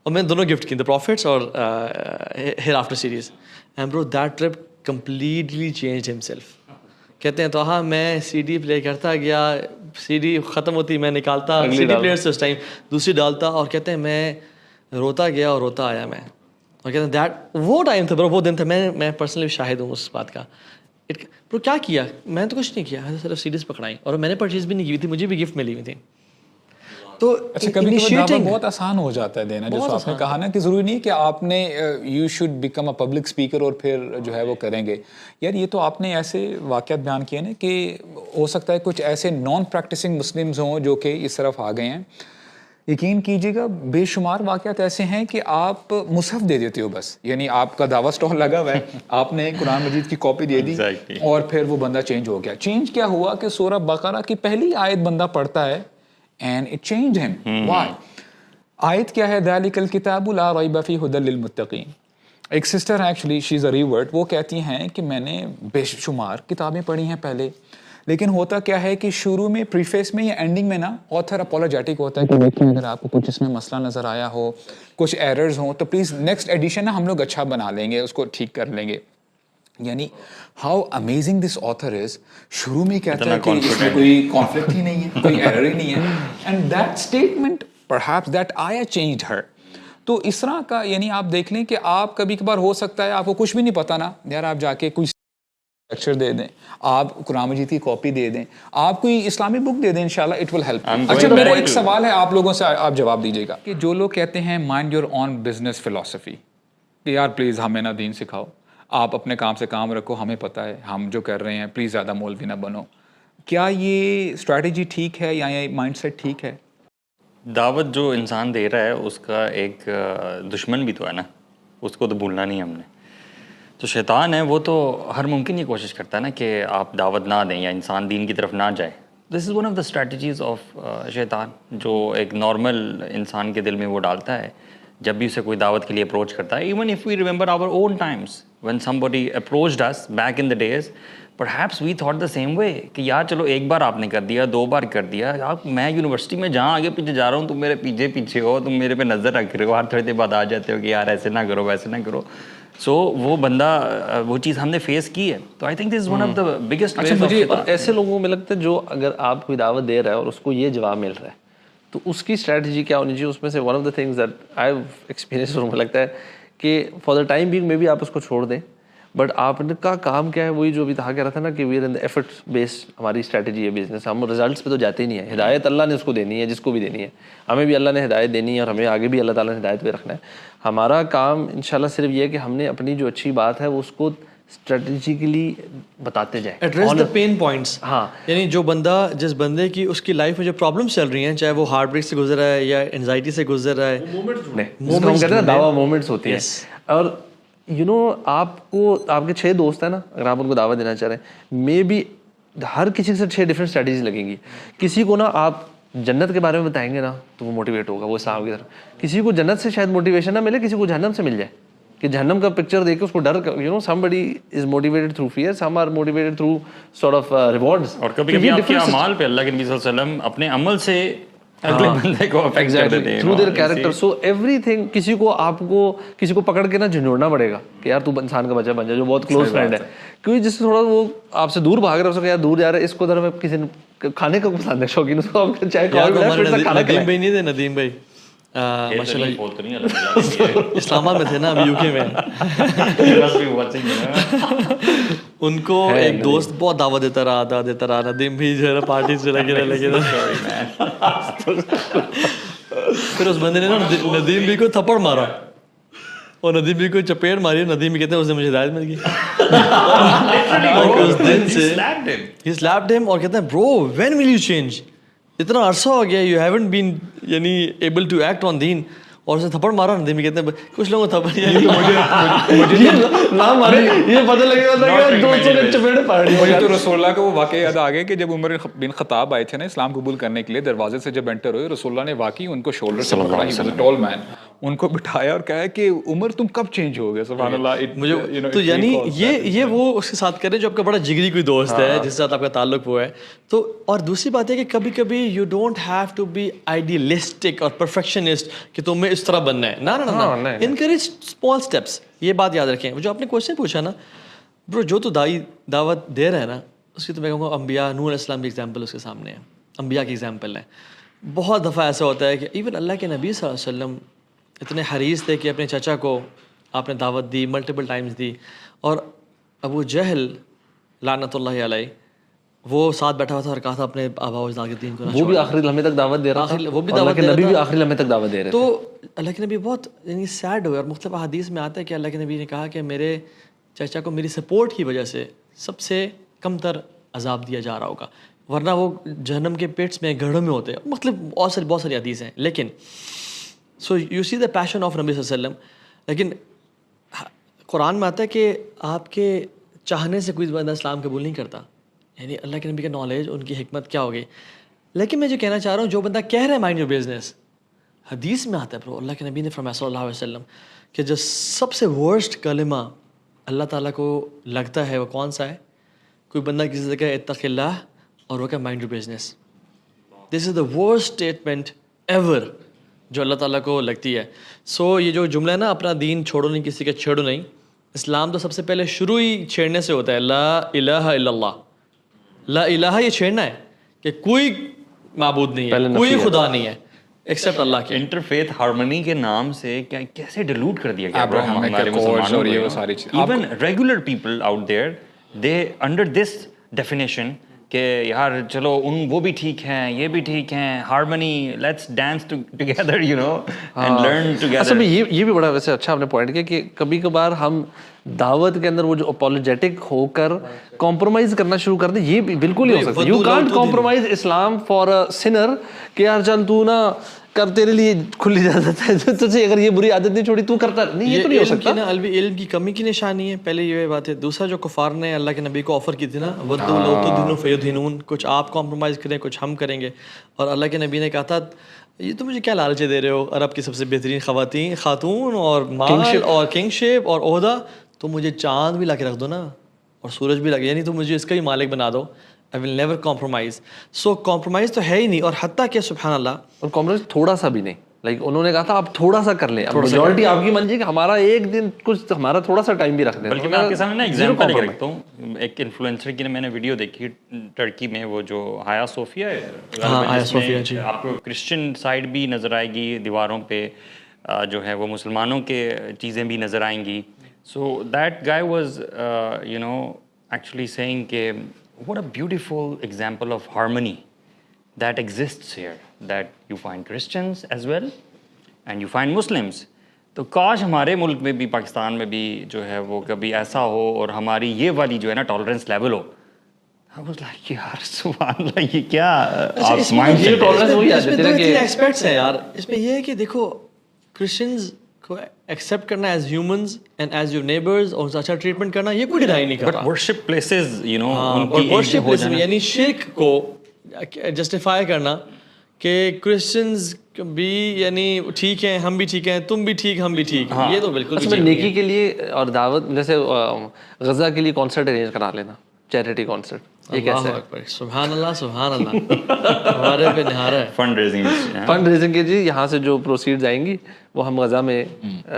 اور میں نے دونوں گفٹ کی, دا پروفٹس اور ہیئر آفٹر سیریز. اینڈ برو that trip completely change himself. کہتے ہیں تو ہاں میں CD پلے کرتا گیا, CD ختم ہوتی میں نکالتا CD پلیئر سے اس ٹائم دوسری ڈالتا, اور کہتے ہیں میں روتا گیا اور روتا آیا میں. اور کہتے ہیں دیٹ وہ ٹائم تھا برو, وہ دن تھا, میں پرسنلی شاہد ہوں اس بات کا. برو کیا کیا, میں نے تو کچھ نہیں کیا, صرف CDs پکڑائی, اور میں نے پرچیز بھی نہیں کی تھی, مجھے بھی گفٹ ملی ہوئی تھی. تو اچھا, کبھی کبھی دعوت بہت آسان ہو جاتا ہے دینا, جیسے آپ نے کہا نا کہ ضروری نہیں کہ آپ نے you should become a public speaker اور پھر جو ہے وہ کریں گے. یار یہ تو آپ نے ایسے واقعات بیان کیے نا کہ ہو سکتا ہے کچھ ایسے نان پریکٹسنگ مسلمز ہوں جو کہ اس طرف آ گئے ہیں. یقین کیجیے گا بے شمار واقعات ایسے ہیں کہ آپ مصحف دے دیتے ہو بس, یعنی آپ کا دعوت اسٹال لگا ہوا ہے, آپ نے قرآن مجید کی کاپی دے دی اور پھر وہ بندہ چینج ہو گیا. چینج کیا ہوا کہ سورہ بقرہ کی پہلی آیت بندہ پڑھتا ہے and it changed him. Why? آیت کیا ہے, ذَلِكَ الْكِتَابُ لَا رَيْبَ فِيهِ هُدًى لِلْمُتَّقِينَ. ایک سسٹر ہے ایکچولی, شی از اے ریورٹ, وہ کہتی ہیں کہ میں نے بے شمار کتابیں پڑھی ہیں پہلے, لیکن ہوتا کیا ہے کہ شروع میں پریفیس میں یا اینڈنگ میں نا آتھر اپولوجیٹک ہوتا ہے کہ دیکھیں اگر آپ کو کچھ اس میں مسئلہ نظر آیا ہو, کچھ ایررز ہوں, تو پلیز نیکسٹ ایڈیشن نا ہم لوگ اچھا بنا لیں گے, اس کو ٹھیک کر لیں گے. یعنی ہاؤ امیزنگ دس آتھر از, شروع میں کہتا ہے کہ اس میں کوئی کانفلکٹ ہی نہیں ہے, کوئی ایرر ہی نہیں ہے, and that statement perhaps that آیا چینجڈ ہر. تو اس طرح کا یعنی آپ دیکھ لیں کہ آپ کبھی کبھار ہو سکتا ہے آپ کو کچھ بھی نہیں پتا نا یار, آپ جا کے کوئی لیکچر دے دیں, آپ قرآن مجید کی کاپی دے دیں, آپ کوئی اسلامی بک دے دیں, انشاءاللہ اٹ ول ہیلپ. اچھا میرا ایک سوال ہے آپ لوگوں سے, آپ جواب دیجیے گا کہ جو لوگ کہتے ہیں mind your own business philosophy, کہ یار پلیز ہمیں نہ دین سکھاؤ, آپ اپنے کام سے کام رکھو, ہمیں پتہ ہے ہم جو کر رہے ہیں, پلیز زیادہ مولوی نہ بنو. کیا یہ اسٹریٹجی ٹھیک ہے یا یہ مائنڈ سیٹ ٹھیک ہے؟ دعوت جو انسان دے رہا ہے اس کا ایک دشمن بھی تو ہے نا, اس کو تو بھولنا نہیں ہم نے. تو شیطان ہے وہ تو ہر ممکن یہ کوشش کرتا ہے نا کہ آپ دعوت نہ دیں یا انسان دین کی طرف نہ جائے. This is one of the strategies of شیطان, جو ایک نارمل انسان کے دل میں وہ ڈالتا ہے جب بھی اسے کوئی دعوت کے لیے اپروچ کرتا ہے. Even if we remember our own times when somebody approached us back in the days, perhaps we thought the same way کہ یار چلو ایک بار آپ نے کر دیا, 2 بار کر دیا, آپ میں یونیورسٹی میں جہاں آگے پیچھے جا رہا ہوں تم میرے پیچھے ہو, تم میرے پہ نظر رکھ رہے ہو, ہر تھوڑی دیر بعد آ جاتے ہو کہ یار ایسے نہ کرو ویسے نہ کرو. سو وہ بندہ وہ چیز ہم نے فیس کی ہے. تو آئی think this is one of the biggest. اچھا مجھے ایسے لوگوں میں لگتا ہے جو اگر آپ کوئی دعوت دے رہا ہے اور اس کو یہ جواب مل رہا ہے تو اس کی اسٹریٹجی کیا ہونی چاہیے. اس میں سے one of the things that I have experience, اور مجھے لگتا ہے کہ فار دا ٹائم بینگ میں بھی آپ اس کو چھوڑ دیں بٹ آپ نے کا کام کیا ہے وہی جو ابھی کہا کہہ رہا تھا نا کہ we are in effort based ہماری اسٹریٹجی ہے بزنس. ہم رزلٹس پہ تو جاتے ہی نہیں ہیں. ہدایت اللہ نے اس کو دینی ہے جس کو بھی دینی ہے, ہمیں بھی اللہ نے ہدایت دینی ہے اور ہمیں آگے بھی اللہ تعالیٰ نے ہدایت پہ رکھنا ہے. ہمارا کام انشاءاللہ صرف یہ ہے کہ ہم نے اپنی جو اچھی بات ہے وہ اس کو اسٹریٹجیکلی بتاتے جائیں, ایڈریس دا پین پوائنٹس. ہاں, یعنی جو بندہ جس بندے کی اس کی لائف میں جو پرابلمس چل رہی ہیں, چاہے وہ ہارٹ بریک سے گزر رہا ہے یا انزائٹی سے گزر رہا ہے, ہم کہتے ہیں نا دعویٰ مومنٹس ہوتی ہیں. اور یو نو آپ کو آپ کے 6 دوست ہیں نا, اگر آپ ان کو دعوت دینا چاہ رہے ہیں, مے بی ہر کسی سے 6 ڈفرینٹ اسٹریٹجیز لگیں گی. کسی کو نا آپ جنت کے بارے میں بتائیں گے نا تو وہ موٹیویٹ ہوگا, وہ اسلام کی طرف. کسی کو جنت سے شاید موٹیویشن نہ ملے, کسی کو جہنم سے مل جائے کہ جہنم کا پکچر دیکھ کے اس کو ڈر, you know somebody is motivated through fear, some are motivated through sort of rewards. اور کبھی کبھی آپ کے اعمال پہ اللہ کے نبی صلی اللہ علیہ وسلم اپنے عمل سے اگلے بندے کو افیکٹ کر دیتے ہیں through their character. So everything, کسی کو آپ کو کسی کو پکڑ کے نا جھنجھوڑنا پڑے گا کہ یار تو انسان کا بچہ بن جائے جو بہت کلوز فرینڈ ہے, کیونکہ جس سے تھوڑا وہ آپ سے دور بھاگ رہا ہے, اس کو یار دور جا رہا ہے, اس کو ذرا میں کسی نے کھانے کا پسند ہے شوقین, اس کو آپ چاہے ندیم بھائی نہیں تھے, ندیم بھائی ماشاء اللہ اسلام آباد میں تھے نا, ابھی یو کے میں. ان کو ایک دوست بہت دعوت دیتا رہا, ندیم بھی جو ہے نا پارٹی سے لگے رہے. پھر اس بندے نے نا ندیم بھی کو تھپڑ مارا اور ندیم بھی کو چپیڑ ماری. ندیم بھی کہتے ہیں اس سے مجھے ہدایت مل گئی. اس دن سے he slapped him اور کہتے ہیں bro when will you change, اتنا عرصہ ہو گیا you haven't been یعنی able to act on دین, اور اسے تھپڑ مارا. ندیم کہتے ہیں کچھ لوگوں کو تھپڑ نہ مارے, یہ پتہ لگے گا کہ دوستوں نے چپیڑ پاڑی. مجھے تو رسول اللہ کا وہ واقعہ یاد آ گیا کہ جب عمر بن خطاب آئے تھے نا اسلام قبول کرنے کے لیے, دروازے سے جب انٹر ہوئے, رسول اللہ نے واقعی ان کو شولڈر سے پکڑا, ہی واز اے ٹال مین, ان کو بٹھایا اور کہا کہ عمر تم کب چینج ہو گئے. سبحان اللہ. مجھے تو یعنی یہ وہ اس کے ساتھ کرے جو آپ کا بڑا جگری کوئی دوست ہے جس کے ساتھ آپ کا تعلق وہ ہے. تو اور دوسری بات ہے کہ کبھی کبھی you don't have to be idealistic اور پرفیکشنسٹ کہ تمہیں اس طرح بننا ہے. نہ انکریج اسمال اسٹیپس. یہ بات یاد رکھیں. جو آپ نے کوشچن پوچھا نا برو, جو تو دعوت دے رہے ہیں نا, اس کی تو میں کہوں گا انبیاء, نوح علیہ السلام کی ایگزامپل اس کے سامنے ہے, انبیاء کی ایگزامپل ہے. بہت دفعہ ایسا ہوتا ہے کہ ایون اللہ کے نبی صلی اللہ علیہ وسلم اتنے حریص تھے کہ اپنے چچا کو آپ نے دعوت دی, ملٹیپل ٹائمز دی, اور ابو جہل لعنت اللہ علیہ وہ ساتھ بیٹھا ہوا تھا اور کہا تھا اپنے آبا و اجداد کے دین کو, وہ بھی آخری لمحے تک دعوت دے رہا تھا, وہ بھی دعوت, نبی بھی آخری لمحے تک دعوت دے رہے تھے. تو اللہ کے نبی بہت یعنی سیڈ ہوئے, اور مختلف احادیث میں آتا ہے کہ اللہ کے نبی نے کہا کہ میرے چچا کو میری سپورٹ کی وجہ سے سب سے کم تر عذاب دیا جا رہا ہوگا, ورنہ وہ جہنم کے پیٹس میں گڑھوں میں ہوتے ہیں. مختلف بہت ساری حدیث ہیں. لیکن so you C the passion of نبی صلی اللہ علیہ وسلم. لیکن قرآن میں آتا ہے کہ آپ کے چاہنے سے کوئی بندہ اسلام قبول نہیں کرتا. یعنی اللہ کے نبی کا نالج, ان کی حکمت کیا ہوگی. لیکن میں جو کہنا چاہ رہا ہوں, جو بندہ کہہ رہا ہے مائنڈ یور بزنس, حدیث میں آتا ہے برو, اللہ کے نبی نے فرمایا صلی اللہ علیہ وسلم کہ جو سب سے ورسٹ کلمہ اللہ تعالیٰ کو لگتا ہے وہ کون سا ہے. کوئی بندہ کسی سے کہے اتق اللہ اور وہ کہ mind your business. This is the worst statement ever جو اللہ تعالیٰ کو لگتی ہے. سو یہ جو جملہ ہے نا, اپنا دین چھوڑو نہیں, کسی کا چھیڑو نہیں. اسلام تو سب سے پہلے شروع ہی چھیڑنے سے ہوتا ہے. لا الہ الا اللہ, لا الہ یہ چھیڑنا ہے کہ کوئی معبود نہیں ہے, کوئی خدا نہیں ہے ایکسپٹ اللہ کے. انٹرفیتھ ہارمنی کے نام سے کیسے ڈیلوٹ کر دیا گیا ہمارے مسلمانوں. Even regular people out there they under this definition کہ یار چلو وہ بھی ٹھیک ہیں, یہ بھی ٹھیک ہیں, harmony, let's dance together, you know, and learn together. اصل میں یہ بھی بڑا ویسے اچھا آپ نے پوائنٹ کیا کہ کبھی کبھار ہم دعوت کے اندر وہ جو اپولوجیٹک ہو کر کمپرومائز کرنا شروع کر دیں, یہ بھی بالکل نہیں ہو سکتا. You can't compromise Islam for a sinner کہ یار چل تو نا کر, تیرے لیے کھلی اجازت ہے, تجھے اگر یہ بری عادت نہیں چھوڑی تو کرتا نہیں, یہ تو نہیں ہو سکتا. علم کی کمی کی نشانی ہے پہلے یہ بات ہے. دوسرا جو کفار نے اللہ کے نبی کو آفر کی تھی نا, ودوا لو تدہنوا فیدہنون, کچھ آپ کمپرومائز کریں کچھ ہم کریں گے. اور اللہ کے نبی نے کہا تھا یہ تو مجھے کیا لالچے دے رہے ہو, عرب کی سب سے بہترین خاتون اور مال اور کنگ شپ اور عہدہ, تو مجھے چاند بھی لا کے رکھ دو نا اور سورج بھی لگے, یعنی تو مجھے اس کا بھی مالک بنا دو. I will never compromise. So compromise تو ہے ہی نہیں. اور حتیٰ کہ سبحان اللہ, اور compromise تھوڑا سا بھی نہیں. لائک انہوں نے کہا تھا آپ تھوڑا سا کر لیں, میجورٹی آپ کی مان جائے کہ ہمارا ایک دن کچھ ہمارا تھوڑا سا ٹائم بھی رکھ دیں. بلکہ میں آپ کے سامنے نا ایگزامپل لے کے رکھتا ہوں. ایک انفلوئنسر کی میں نے ویڈیو دیکھی ٹرکی میں, وہ جو ہایا صوفیہ ہے, آپ کو کرسچن سائڈ بھی نظر آئے گی دیواروں پہ, جو ہے وہ مسلمانوں کے چیزیں بھی نظر آئیں گی. So that guy was, actually saying what a beautiful example of harmony that exists here, that you find Christians as well and you find Muslims. تو کاش ہمارے ملک میں بھی پاکستان میں بھی جو ہے وہ کبھی ایسا ہو اور ہماری یہ والی جو ہے نا tolerance level who. I was like یار سبحان اللہ یہ کیا یہ ٹالرنس وہی آ جاتی ہے کہ ایکسپیکٹس ہیں یار. اس میں یہ ہے کہ دیکھو کرسچنز کو ایکسیپٹ کرنا as humans and as your neighbours اور اچھا ٹریٹمنٹ کرنا یہ کوئی ڈینائی نہیں کر رہا. ورشپ پلیسز اور ورشپ پلیسز یعنی شرک کو جسٹیفائی کرنا کہ کرسچنز بھی یعنی ٹھیک ہیں ہم بھی ٹھیک ہیں تم بھی ٹھیک ہم بھی ٹھیک, یہ تو بالکل اس میں نیکی کے لیے اور دعوت جیسے غزہ کے لیے کانسرٹ ارینج کرا لینا, چیریٹی کانسرٹ, یہ کیسے ہے؟ سبحان اللہ سبحان اللہ ہمارے پہ نہارا ہے. فنڈ ریزنگ کے جی یہاں سے جو پروسیڈز آئیں گی وہ ہم غزہ میں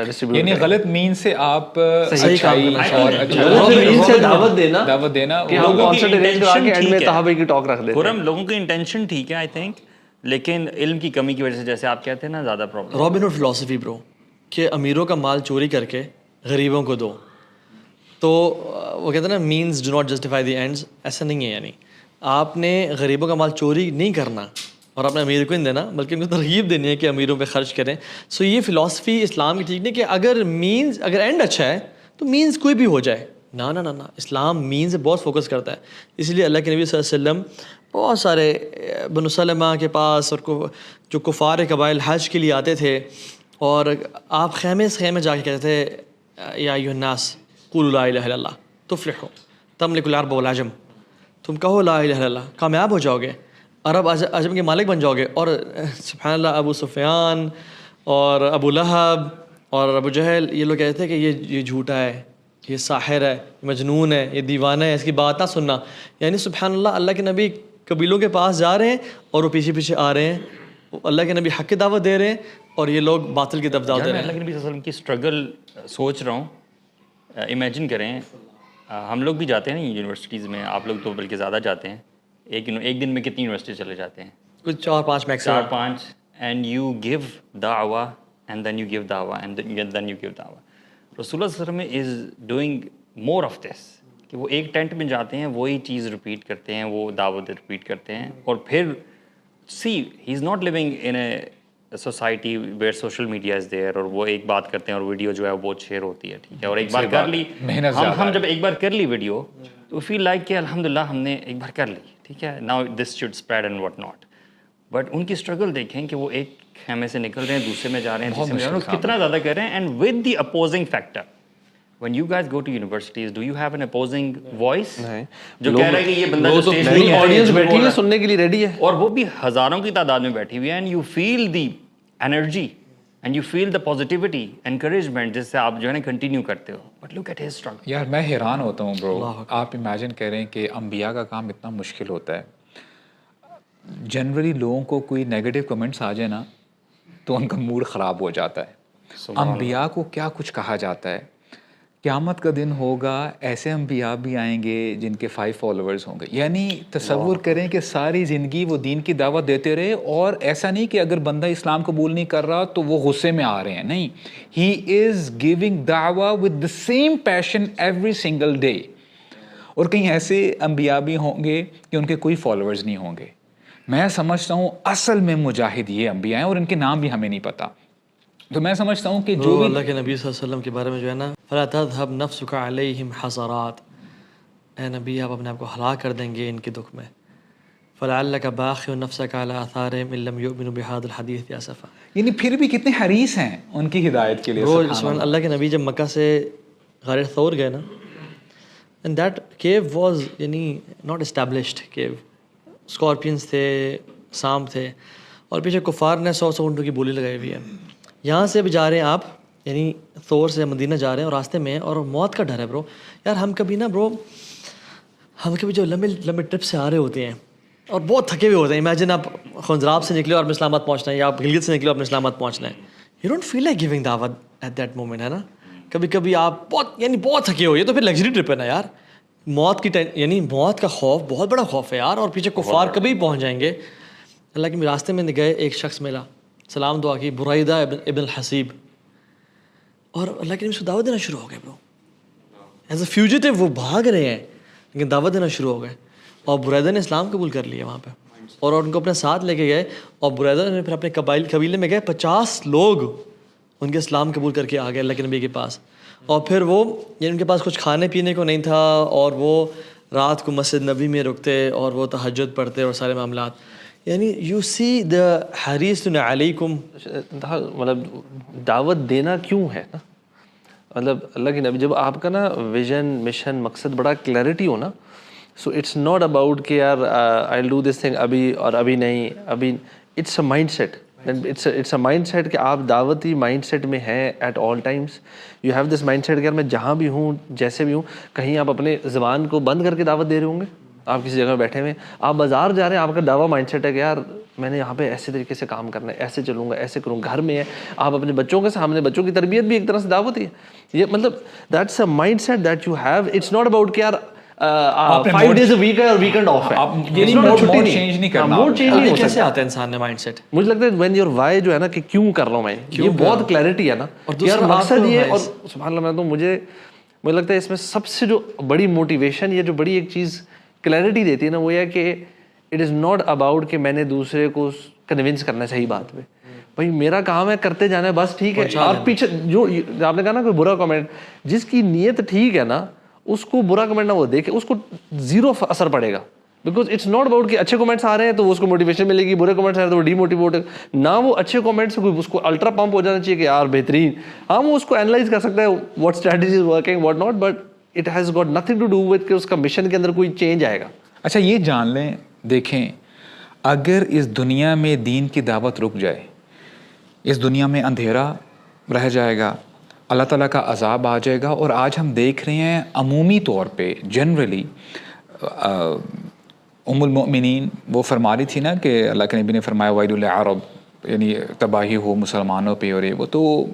ڈسٹریبیوٹ یعنی غلط مین سے آپ صحیح سے دعوت دینا کہ ہم کانسرٹ ارینج کرا کے اینڈ میں صحابہ کی ٹاک رکھ دیتے ہیں. لوگوں کی انٹینشن ٹھیک ہے آئی تھنک, لیکن علم کی کمی کی وجہ سے جیسے آپ کہتے ہیں نا زیادہ پرابلم. رابن ہوڈ فلاسفی برو کہ امیروں کا مال چوری کر کے غریبوں کو دو, تو وہ کہتے ہیں نا means do not justify the ends. ایسا نہیں ہے, یعنی آپ نے غریبوں کا مال چوری نہیں کرنا اور اپنے امیر کو نہیں دینا بلکہ ان کو ترغیب دینی ہے کہ امیروں پہ خرچ کریں. سو یہ فلاسفی اسلام کی ٹھیک نہیں کہ اگر اینڈ اچھا ہے تو مینز کوئی بھی ہو جائے. نا نا نا, اسلام مینز سے بہت فوکس کرتا ہے. اس لیے اللہ کے نبی صلی اللہ علیہ وسلم بہت سارے بنو سلمہ کے پاس اور جو کفار قبائل حج کے لیے آتے تھے اور آپ خیمے سے خیمے جا کے کہتے تھے یا ایھا الناس قولوا لا الہ الا اللہ تفلحوا تملکوا العرب والعجم, تم کہو لا الہ الا اللہ کامیاب ہو جاؤ گے, عرب عجم کے مالک بن جاؤ گے. اور سبحان اللہ ابو سفیان اور ابو لہب اور ابو جہل یہ لوگ کہتے تھے کہ یہ جھوٹا ہے, یہ ساحر ہے, یہ مجنون ہے, یہ دیوانہ ہے, اس کی بات نہ سننا. یعنی سبحان اللہ اللہ کے نبی قبیلوں کے پاس جا رہے ہیں اور وہ پیچھے پیچھے آ رہے ہیں, اللہ کے نبی حق کی دعوت دے رہے ہیں اور یہ لوگ باطل کی طرف دعوت دے رہے ہیں. اللہ کے نبی صلی اللہ علیہ وسلم کی اسٹرگل سوچ رہا ہوں. امیجن کریں ہم لوگ بھی جاتے ہیں نا یونیورسٹیز میں, آپ لوگ تو بلکہ زیادہ جاتے ہیں, ایک دن میں کتنی یونیورسٹی چلے جاتے ہیں؟ کچھ 4-5 میکسیمم 4-5. اینڈ یو گیو دعویٰ اینڈ دین یو گیو دعویٰ اینڈ دین یو گیو دعویٰ. رسول اللہ صلی اللہ علیہ وسلم is doing more of this کہ وہ ایک ٹینٹ میں جاتے ہیں وہی چیز ریپیٹ کرتے ہیں, وہ دعوت ریپیٹ کرتے ہیں, اور پھر see he is not living in a society where social media is there, اور وہ ایک بات کرتے ہیں اور ویڈیو جو ہے وہ بہت شیئر ہوتی ہے, ٹھیک ہے, اور ایک بار کر لی ہم جب ایک بار کر لی ویڈیو تو فیل لائک کہ الحمد للہ ہم نے ایک بار کر لی, ٹھیک ہے, now this should spread and what not. But in کی اسٹرگل دیکھیں کہ وہ ایک خیمے سے نکل رہے ہیں دوسرے میں جا رہے ہیں, تیسرے میں جا رہے ہیں, کتنا زیادہ کر رہے ہیں. And with the opposing factor when you guys go to universities do you have an opposing voice جو کہہ رہا ہے کہ یہ بندہ جو اسٹیج پہ آڈینس بیٹھی ہے سننے کے لیے ریڈی ہے, اور وہ بھی ہزاروں کی تعداد میں بیٹھی ہوئی ہے, and you feel the energy and you feel the positivity encouragement جس سے آپ جو ہے نا کنٹینیو کرتے ہو. But look at his struggle. یار میں حیران ہوتا ہوں برو, آپ امیجن کریں کہ انبیاء کا کام اتنا مشکل ہوتا ہے. جنرلی لوگوں کو کوئی نیگیٹو کمنٹس آ جائے نا تو ان کا موڈ خراب ہو جاتا ہے. انبیاء کو کیا کچھ کہا جاتا ہے. قیامت کا دن ہوگا ایسے انبیاء بھی آئیں گے جن کے 5 فالوورز ہوں گے. یعنی تصور کریں کہ ساری زندگی وہ دین کی دعوت دیتے رہے, اور ایسا نہیں کہ اگر بندہ اسلام قبول نہیں کر رہا تو وہ غصے میں آ رہے ہیں, نہیں, ہی از گیونگ دعویٰ with the same passion every single day. اور کہیں ایسے انبیاء بھی ہوں گے کہ ان کے کوئی فالوورز نہیں ہوں گے. میں سمجھتا ہوں اصل میں مجاہد یہ انبیاء ہیں, اور ان کے نام بھی ہمیں نہیں پتہ. تو میں سمجھتا ہوں کہ جو اللہ کے نبی صلی اللہ علیہ وسلم کے بارے میں جو ہے نا فلا تذهب نفسك علیہم حسرات, اے نبی آپ اپنے آپ کو ہلاک کر دیں گے ان کے دکھ میں. فلعلک باخع نفسك على آثارهم ان لم يؤمنوا بهذا الحديث اسفا. یعنی پھر بھی کتنے حریص ہیں ان کی ہدایت کے لیے. سبحان اللہ کے نبی جب مکہ سے غار ثور گئے نا, اینڈ دیٹ کیو واز یعنی ناٹ اسٹیبلشڈ کیو, اسکارپینس تھے, سانپ تھے, اور پیچھے کفار نے 100 اونٹوں کی بولی لگائی ہوئی ہے. یہاں سے بھی جا رہے ہیں آپ, یعنی ثور سے مدینہ جا رہے ہیں اور راستے میں اور موت کا ڈر ہے برو. یار ہم کبھی نا برو, ہم کبھی جو لمبے ٹرپ سے آ رہے ہوتے ہیں اور بہت تھکے ہوئے ہوتے ہیں. امیجن آپ خنزراب سے نکلے اور اپنے اسلام آباد پہنچنا ہے, یا آپ گلگت سے نکلے اور اپنے اسلام آباد پہنچنا ہے. You don't feel like giving دعوت ایٹ دیٹ مومنٹ, ہے نا. کبھی کبھی آپ بہت تھکے ہوئے, تو پھر لگژری ٹرپ ہے نا یار. موت کی یعنی موت کا خوف بہت بڑا خوف ہے یار, اور پیچھے کفار کبھی پہنچ جائیں گے. اللہ کے راستے میں گئے, ایک شخص ملا, سلام دعا کی, برائدہ ابن الحسیب, اور اللہ کے نبی سے دعوت دینا شروع ہو گئے برو. ایز اے فیوجیٹو وہ بھاگ رہے ہیں, لیکن دعوت دینا شروع ہو گئے, اور بریدہ نے اسلام قبول کر لیا وہاں پہ, اور ان کو اپنے ساتھ لے کے گئے, اور بریدہ نے پھر اپنے قبیلے میں گئے, 50 لوگ ان کے اسلام قبول کر کے آ گئے اللہ کے نبی کے پاس. اور پھر وہ یعنی ان کے پاس کچھ کھانے پینے کو نہیں تھا, اور وہ رات کو مسجد نبی میں رکتے, اور وہ تہجد پڑھتے اور سارے معاملات. یعنی یو سی دا حریص علیکم, مطلب دعوت دینا کیوں ہے نا, مطلب اللہ کے نبی جب آپ کا نا ویژن مشن مقصد بڑا کلیئرٹی ہو نا, سو اٹس ناٹ اباؤٹ کہ یار آئی ڈو دس تھنگ ابھی اور ابھی نہیں, ابھی it's a mindset, it's a mindset کہ آپ دعوتی مائنڈ سیٹ میں ہیں at all times. You have this mindset کہ یار میں جہاں بھی ہوں جیسے بھی ہوں, کہیں آپ اپنے زبان کو بند کر کے دعوت دے رہے ہوں گے, آپ کسی جگہ بیٹھے ہوئے, آپ بازار جا رہے ہیں, آپ کا دعویٰ مائنڈ سیٹ ہے کہ یار میں نے یہاں پہ ایسے طریقے سے کام کرنا ہے, ایسے چلوں گا, ایسے کروں. گھر میں ہے آپ اپنے بچوں کے سامنے, بچوں کی تربیت بھی ایک طرح سے دعوت ہی ہے. یہ مطلب that's a mindset that you have. It's not about کہ یار 5 days a week ہے اور ویکینڈ آف ہے. موڈ چینج نہیں کرنا. موڈ چینج نہیں کیسے آتا ہے انسان میں مائنڈ سیٹ؟ مجھے لگتا ہے وین یور وائی جو ہے نا کہ کیوں کر رہا ہوں میں, یہ بہت کلیئرٹی ہے نا یار مقصد یہ. اور سبحان اللہ, میں تو مجھے لگتا ہے اس میں سب سے جو بڑی موٹیویشن, یہ جو بڑی ایک چیز کلیئرٹی دیتی ہے نا, وہ یہ ہے کہ اٹ از ناٹ اباؤٹ کہ میں نے دوسرے کو کنونس کرنا ہے صحیح بات پہ. بھائی میرا کام ہے, کرتے جانا ہے بس, ٹھیک ہے. آپ پیچھے جو آپ نے کہا نا کوئی برا کمنٹ, جس کی نیت ٹھیک ہے نا اس کو برا کمنٹ نہ وہ دیکھے, اس کو زیرو اثر پڑے گا. بیکاز اٹس ناٹ اباؤٹ کہ اچھے کمنٹس آ رہے ہیں تو اس کو موٹیویشن ملے گی, برے کمنٹس آ رہے ہیں تو وہ ڈی موٹیویٹ نہ. وہ اچھے کمنٹ سے کوئی اس کو الٹرا پمپ ہو جانا چاہیے کہ یار بہترین, ہاں وہ اس کو اینالائز کر سکتا ہے what strategy is working what not, but it has got nothing to do with کہ اس کا مشن کے اندر کوئی چینج آئے گا. اچھا یہ جان لیں, دیکھیں اگر اس دنیا میں دین کی دعوت رک جائے, اس دنیا میں اندھیرا رہ جائے گا, اللہ تعالیٰ کا عذاب آ جائے گا. اور آج ہم دیکھ رہے ہیں عمومی طور پہ جنرلی, ام المؤمنین وہ فرما رہی تھی نا کہ اللہ کے نبی نے فرمایا ویل للعرب, یعنی تباہی ہو مسلمانوں پہ, اور یہ وہ. تو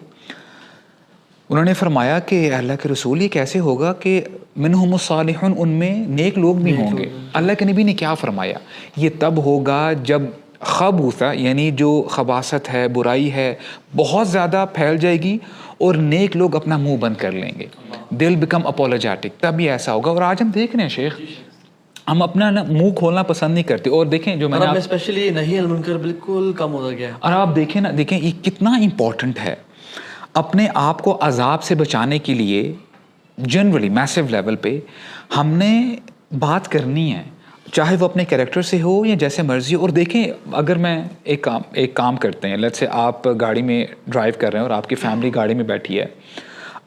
انہوں نے فرمایا کہ اللہ کے رسول یہ کیسے ہوگا کہ منہم الصالحون, ان میں نیک لوگ بھی ہوں گے. اللہ کے نبی نے کیا فرمایا, یہ تب ہوگا جب خبوثہ یعنی جو خباثت ہے, برائی ہے, بہت زیادہ پھیل جائے گی اور نیک لوگ اپنا منہ بند کر لیں گے. دل بیکم اپولوجیٹک, تب یہ ایسا ہوگا. اور آج ہم دیکھ رہے ہیں شیخ, ہم اپنا منہ کھولنا پسند نہیں کرتے. اور دیکھیں جو میں نے اسپیشلی نہیں المنکر بالکل کم ہوتا گیا. اور آپ دیکھیں نا, دیکھیں یہ کتنا امپورٹنٹ ہے اپنے آپ کو عذاب سے بچانے کے لیے. جنرلی میسو لیول پہ ہم نے بات کرنی ہے, چاہے وہ اپنے کریکٹر سے ہو یا جیسے مرضی. اور دیکھیں اگر میں ایک کام کرتے ہیں, لیٹس سے آپ گاڑی میں ڈرائیو کر رہے ہیں اور آپ کی فیملی گاڑی میں بیٹھی ہے,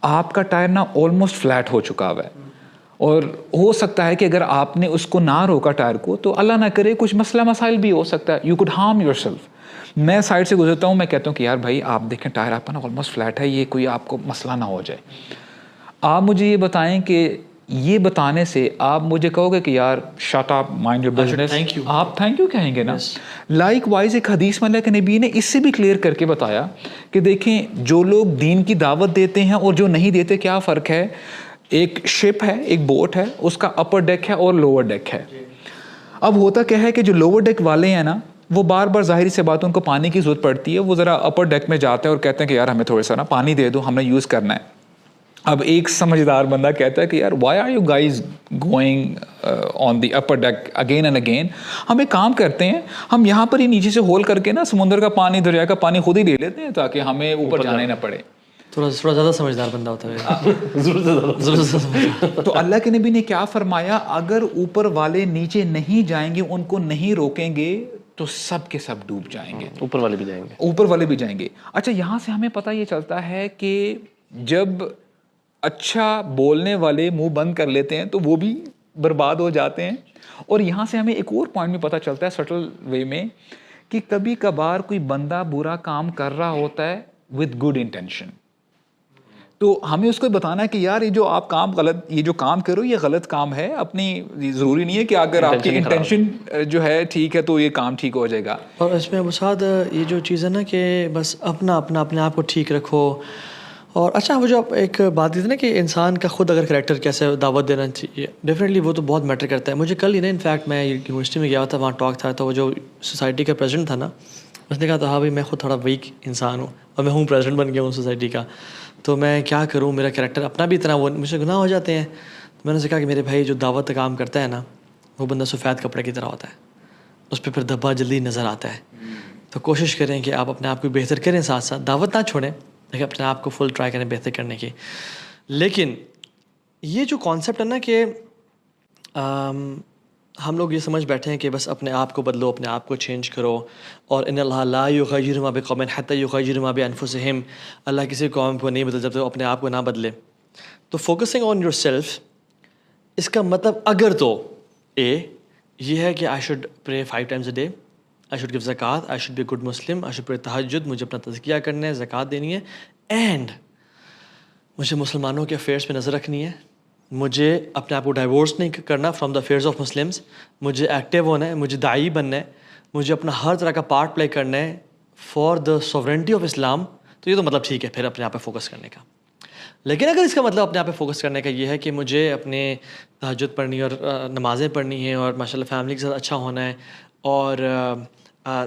آپ کا ٹائر نا آلموسٹ فلیٹ ہو چکا ہوا ہے, اور ہو سکتا ہے کہ اگر آپ نے اس کو نہ روکا ٹائر کو تو اللہ نہ کرے کچھ مسئلہ مسائل بھی ہو سکتا ہے. You could harm your self. میں سائڈ سے گزرتا ہوں, میں کہتا ہوں کہ یار بھائی آپ دیکھیں ٹائر آپ کا نا آلموسٹ فلیٹ ہے, یہ کوئی آپ کو مسئلہ نہ ہو جائے. آپ مجھے یہ بتائیں کہ یہ بتانے سے آپ مجھے کہو گے کہ یار shut up mind your business, آپ تھینک یو کہیں گے نا. لائک وائز ایک حدیث میں اللہ کے نبی نے اس سے بھی کلیئر کر کے بتایا کہ دیکھیں جو لوگ دین کی دعوت دیتے ہیں اور جو نہیں دیتے کیا فرق ہے. ایک شپ ہے, ایک بوٹ ہے, اس کا اپر ڈیک ہے اور لوور ڈیک ہے. اب ہوتا کیا ہے کہ جو لوور ڈیک والے ہیں نا, وہ بار بار ظاہری سے بات ان کو پانی کی ضرورت پڑتی ہے, وہ ذرا اپر ڈیک میں جاتے ہیں اور کہتے ہیں کہ یار ہمیں تھوڑا سا نا پانی دے دو, ہم نے یوز کرنا ہے. اب ایک سمجھدار بندہ کہتا ہے کہ یار why are you guys going on the upper deck again and again. ہم ایک کام کرتے ہیں, ہم یہاں پر ہی نیچے سے ہول کر کے نا سمندر کا پانی, دریا کا پانی خود ہی لے لیتے ہیں تاکہ ہمیں اوپر جانا نہ پڑے. تھوڑا زیادہ سمجھدار بندہ ہوتا ہے. تو اللہ کے نبی نے کیا فرمایا, اگر اوپر والے نیچے نہیں جائیں گے, ان کو نہیں روکیں گے تو سب کے سب ڈوب جائیں گے, اوپر والے بھی جائیں گے, اوپر والے بھی جائیں گے. اچھا یہاں سے ہمیں پتہ یہ چلتا ہے کہ جب اچھا بولنے والے منہ بند کر لیتے ہیں تو وہ بھی برباد ہو جاتے ہیں. اور یہاں سے ہمیں ایک اور پوائنٹ بھی پتہ چلتا ہے سٹل وے میں کہ کبھی کبھار کوئی بندہ برا کام کر رہا ہوتا ہے with good intention, تو ہمیں اس کو بتانا ہے کہ یار یہ جو آپ کام غلط, یہ جو کام کرو یہ غلط کام ہے. اپنی ضروری نہیں ہے کہ اگر آپ کی انٹینشن جو ہے ٹھیک ہے تو یہ کام ٹھیک ہو جائے گا. اور اس میں وسعت یہ جو چیز ہے نا کہ بس اپنے آپ کو ٹھیک رکھو. اور اچھا وہ جو آپ ایک بات کی تھی نا کہ انسان کا خود اگر کریکٹر کیسے دعوت دینا چاہیے, ڈیفینیٹلی وہ تو بہت میٹر کرتا ہے. مجھے کل ہی نا انفیکٹ میں یونیورسٹی میں گیا تھا, وہاں ٹاک تھا, تو وہ جو سوسائٹی کا پریزیڈنٹ تھا نا, اس نے کہا تو ہاں بھائی میں خود تھوڑا ویک انسان ہوں اور میں ہوں پریزیڈنٹ بن گیا ہوں سوسائٹی کا, تو میں کیا کروں, میرا کریکٹر اپنا بھی اتنا وہ مجھ سے گناہ ہو جاتے ہیں. تو میں نے اسے کہا کہ میرے بھائی جو دعوت کا کام کرتا ہے نا وہ بندہ سفید کپڑے کی طرح ہوتا ہے, اس پہ پھر دھبا جلدی نظر آتا ہے. تو کوشش کریں کہ آپ اپنے آپ کو بہتر کریں, ساتھ ساتھ دعوت نہ چھوڑیں لیکن اپنے آپ کو فل ٹرائی کریں بہتر کرنے کی. لیکن یہ جو کانسیپٹ ہے نا کہ ہم لوگ یہ سمجھ بیٹھے ہیں کہ بس اپنے آپ کو بدلو, اپنے آپ کو چینج کرو, اور ان اللہ لا یغیر ما بقوم حتی یغیر ما بانفسہم, اللہ کسی قوم کو نہیں بدل جب تک وہ اپنے آپ کو نہ بدلے. تو فوکسنگ آن یور سیلف, اس کا مطلب اگر تو یہ ہے کہ آئی شوڈ پرے 5 times a day, I should give زکوٰۃ, I should be good Muslim, I should pray تہجد, مجھے اپنا تزکیہ کرنا ہے, زکوٰۃ دینی ہے, اینڈ مجھے مسلمانوں کے افیئرس پہ نظر رکھنی ہے, مجھے اپنے آپ کو ڈائیورس نہیں کرنا from the affairs of Muslims, مجھے ایکٹیو ہونا ہے, مجھے داعی بننا ہے, مجھے اپنا ہر طرح کا پارٹ پلے کرنا ہے فار دا سوورنٹی آف اسلام. تو یہ تو مطلب ٹھیک ہے پھر اپنے آپ پہ فوکس کرنے کا. لیکن اگر اس کا مطلب اپنے آپ پہ فوکس کرنے کا یہ ہے کہ مجھے اپنے تہجد پڑھنی اور نمازیں پڑھنی ہیں اور ماشاء اللہ فیملی کے ساتھ اچھا ہونا ہے اور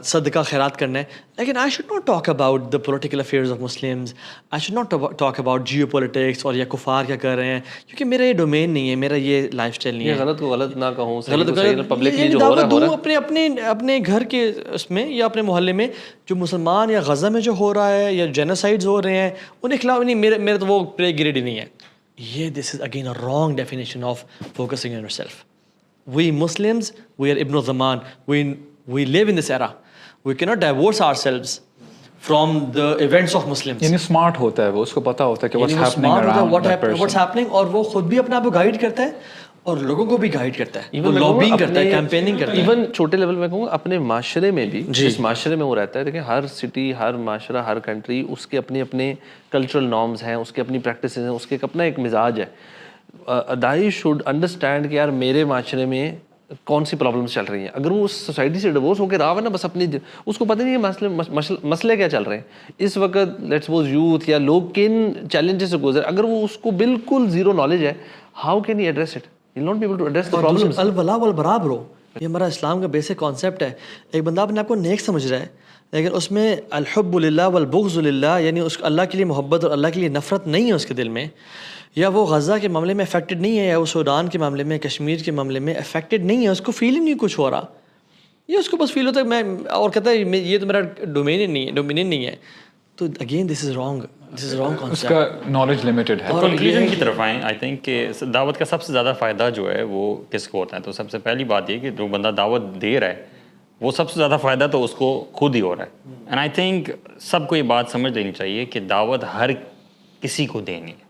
صدقہ خیرات کرنا ہے, لیکن I should not talk about the political affairs of Muslims, I should not talk about geopolitics اور یا کفار کیا کر رہے ہیں, کیونکہ میرا یہ ڈومین نہیں ہے, میرا یہ لائف اسٹائل نہیں ہے. غلط کو غلط نہ کہوں, غلط پبلکلی جو ہو رہا ہے اپنے گھر کے اس میں یا اپنے محلے میں جو مسلمان یا غزہ میں جو ہو رہا ہے یا جینوسائڈز ہو رہے ہیں ان کے خلاف نہیں, میرے تو وہ پلے گریڈ ہی نہیں ہے. یہ this is again a wrong definition of focusing on yourself. We Muslims we are ابن الزمان, we live in this era, we cannot divorce ourselves from the events of Muslims. یعنی اسمارٹ ہوتا ہے وہ, اس کو پتہ ہوتا ہے کہ what's happening around that person. what's happening, اور وہ خود بھی اپنے آپ کو گائیڈ کرتا ہے اور لوگوں کو بھی گائیڈ کرتا ہے, وہ لابینگ کرتا ہے, کیمپیننگ کرتا ہے. ایون چھوٹے لیول میں کہوں گا اپنے معاشرے میں بھی, جس معاشرے میں وہ رہتا ہے, دیکھیں ہر سٹی, ہر معاشرہ, ہر کنٹری اس کے اپنے اپنے کلچرل نارمز ہیں, اس کے اپنی پریکٹسز ہیں, اس کے اپنا ایک مزاج ہے. داعی شوڈ انڈرسٹینڈ کہ یار میرے معاشرے میں کون سی پرابلمس چل رہی ہیں. اگر وہ اس سوسائٹی سے ڈیورس ہو کے رہا ہے نا, بس اپنی اس کو پتہ نہیں ہے مسئلے کیا چل رہے ہیں اس وقت, لیٹس سپوز یوتھ یا لوگ کن چیلنجز سے گزر, اگر وہ اس کو بالکل زیرو نالج ہے, how can he address it, he will not be able to address the problems. الولاء والبراء برو, یہ ہمارا اسلام کا بیسک کانسیپٹ ہے. ایک بندہ اپنے آپ کو نیک سمجھ رہا ہے لیکن اس میں الحب للہ والبغض للہ, یعنی اس اللہ کے لیے محبت اور اللہ کے لیے نفرت نہیں ہے اس کے دل میں, یا وہ غزہ کے معاملے میں افیکٹڈ نہیں ہے, یا وہ سوڈان کے معاملے میں, کشمیر کے معاملے میں افیکٹڈ نہیں ہے, اس کو فیل ہی نہیں کچھ ہو رہا, یہ اس کو بس فیل ہوتا ہے میں, اور کہتا ہے یہ تو میرا ڈومینین نہیں ہے. تو again this is wrong concept, اس کا نالج لمیٹڈ ہے. کنکلوژن کی طرف آئیں, آئی تھنک کہ دعوت کا سب سے زیادہ فائدہ جو ہے وہ کس کو ہوتا ہے. تو سب سے پہلی بات یہ کہ جو بندہ دعوت دے رہا ہے وہ سب سے زیادہ فائدہ تو اس کو خود ہی ہو رہا ہے. اینڈ آئی تھنک سب کو یہ بات سمجھ لینی چاہیے کہ دعوت ہر کسی کو دینی ہے,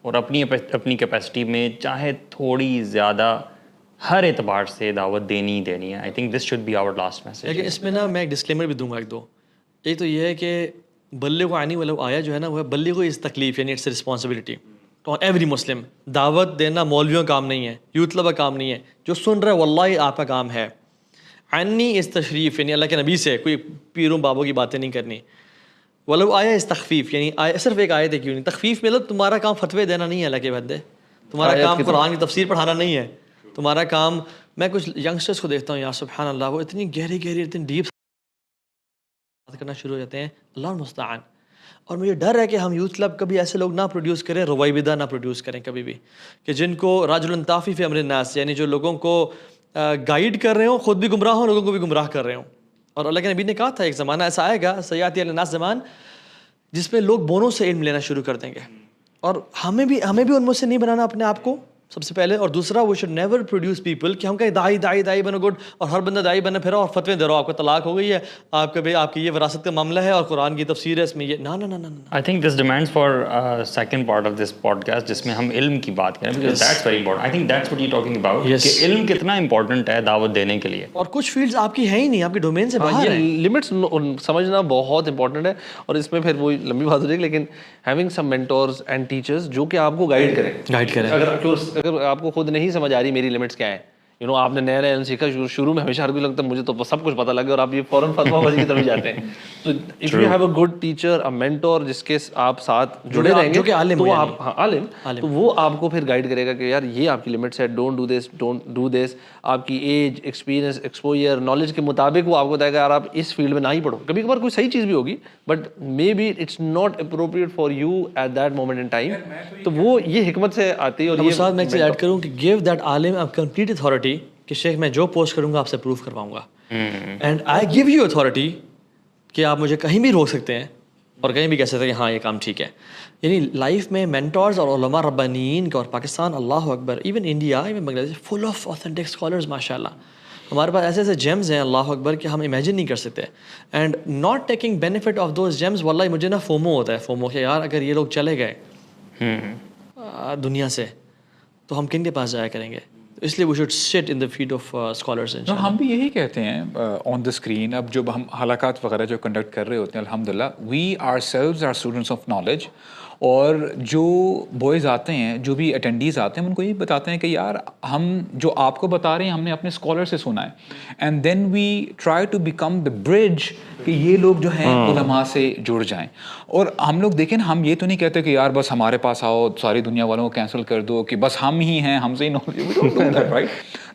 اور اپنی کیپیسٹی میں چاہے تھوڑی زیادہ ہر اعتبار سے دعوت دینی ہے. I think this should be our last message. لیکن اس میں نا میں ایک ڈسکلیمر بھی دوں گا ایک دو. ایک تو یہ ہے کہ بلغ عنی ولو آیا جو ہے نا وہ بلغ از تکلیف, یعنی it's a responsibility on every Muslim. دعوت دینا مولویوں کا کام نہیں ہے, یوتھ کلب کا کام نہیں ہے, جو سن رہا ہے واللہ آپ کا کام ہے. عنی از تشریف, یعنی اللہ کے نبی سے کوئی پیروں بابوں کی باتیں نہیں کرنی. ولو آیا اس تخفیف, یعنی صرف ایک آیت ہے کیوں نہیں تخفیف, مطلب تمہارا کام فتوے دینا نہیں ہے اللہ کے بندے, تمہارا کام قرآن کی تفسیر پڑھانا نہیں ہے, تمہارا کام. میں کچھ ینگسٹرس کو دیکھتا ہوں یار سبحان اللہ, وہ اتنی گہری اتنی ڈیپ بات کرنا شروع ہو جاتے ہیں, اللہ المستعان. اور مجھے ڈر ہے کہ ہم یوتھ کلب کبھی ایسے لوگ نہ پروڈیوس کریں, رویبدہ نہ پروڈیوس کریں کبھی بھی, کہ جن کو رجل طافی فی امر الناس, یعنی جو لوگوں کو گائیڈ کر رہے ہوں, خود بھی گمراہ ہوں, لوگوں کو بھی گمراہ کر رہے ہوں. اور اللہ کے نبی نے کہا تھا ایک زمانہ ایسا آئے گا, سیاتی علی الناس زمان, جس میں لوگ بونوں سے علم لینا شروع کر دیں گے, اور ہمیں بھی ان میں سے نہیں بنانا اپنے آپ کو سب سے پہلے. اور دوسرا we should never produce people کہ ہم کہیں دائی بنو گڈ, اور ہر بندہ دائی بنے پھرا اور فتوے دے رہا ہو, آپ کا طلاق ہو گئی ہے, آپ کی یہ وراثت کا معاملہ ہے اور قرآن کی تفسیر ہے اس میں, یہ نا. I think this demands for second part of this podcast, جس میں ہم علم کی بات کریں, because that's very important. I think that's what you talking about, کہ علم کتنا امپورٹنٹ ہے دعوت دینے کے لیے. اور کچھ فیلڈز آپ کی ہیں ہی نہیں, آپ کے ڈومین سے باہر ہیں. لمٹس سمجھنا بہت امپورٹنٹ ہے, اور اس میں پھر وہ لمبی بات ہو جائے گی, لیکن having some mentors and teachers جو کہ آپ کو گائیڈ کریں. گائیڈ کریں. اگر آپ کو خود نہیں سمجھ آ رہی میری لمٹس کیا ہیں, آپ نے نیا نیا علم سیکھا, شروع میں ہمیشہ ہر کوئی لگتا ہے مجھے تو سب کچھ پتہ لگ گیا, اور آپ یہ فوراً فتویٰ بازی کی طرف جاتے ہیں. تو if you have a good teacher, a mentor جس کے آپ ساتھ جڑے رہیں گے, جو کہ عالم تو آپ عالم, تو وہ آپ کو پھر گائیڈ کرے گا کہ یار یہ آپ کی لمٹس ہے, don't do this, don't do this. آپ کی ایج, ایکسپیرینس, ایکسپوجر, نالج کے مطابق وہ آپ کو بتائے گا یار آپ اس فیلڈ میں نہ ہی پڑھو. کبھی کبھار کوئی صحیح چیز بھی ہوگی but maybe it's not appropriate for you at that moment in time. تو وہ یہ حکمت سے آتی ہے. اور یہ ساتھ میں ایک چیز ایڈ کروں کہ give that Alam a complete authority کہ شیخ میں جو پوسٹ کروں گا آپ سے پروف کرواؤں گا, and I give you authority کہ آپ مجھے کہیں بھی روک سکتے ہیں اور کہیں بھی کہہ سکتے ہیں کہ ہاں یہ کام ٹھیک ہے. یعنی لائف میں مینٹورز اور علماء ربانیین کا, اور پاکستان اللہ اکبر, ایون انڈیا, ایون بنگلہ دیش, فل آف اوتھینٹک اسکالرز ماشاء اللہ. ہمارے پاس ایسے ایسے جیمز ہیں اللہ اکبر کہ ہم امیجن نہیں کر سکتے. And not taking benefit of those James, واللہ مجھے نا فومو ہوتا ہے, فومو کہ یار اگر یہ لوگ چلے گئے دنیا سے تو ہم کن کے پاس جایا کریں گے. اس لیے we should sit in the feet of scholars. ہم بھی یہی کہتے ہیں آن دا اسکرین. اب جب ہم حلقات وغیرہ جو کنڈکٹ کر رہے ہوتے ہیں الحمدللہ, we are selves are students of knowledge. اور جو بوائز آتے ہیں, جو بھی اٹینڈیز آتے ہیں, ہم ان کو یہی بتاتے ہیں کہ یار ہم جو آپ کو بتا رہے ہیں ہم نے اپنے اسکالر سے سنا ہے, and then we try to become the bridge کہ یہ لوگ جو ہیں علماء سے جڑ جائیں. اور ہم لوگ دیکھیں ہم یہ تو نہیں کہتے کہ یار بس ہمارے پاس آؤ ساری دنیا والوں کو کینسل کر دو کہ بس ہم ہی ہیں, ہم سے ہی نالج, رائٹ.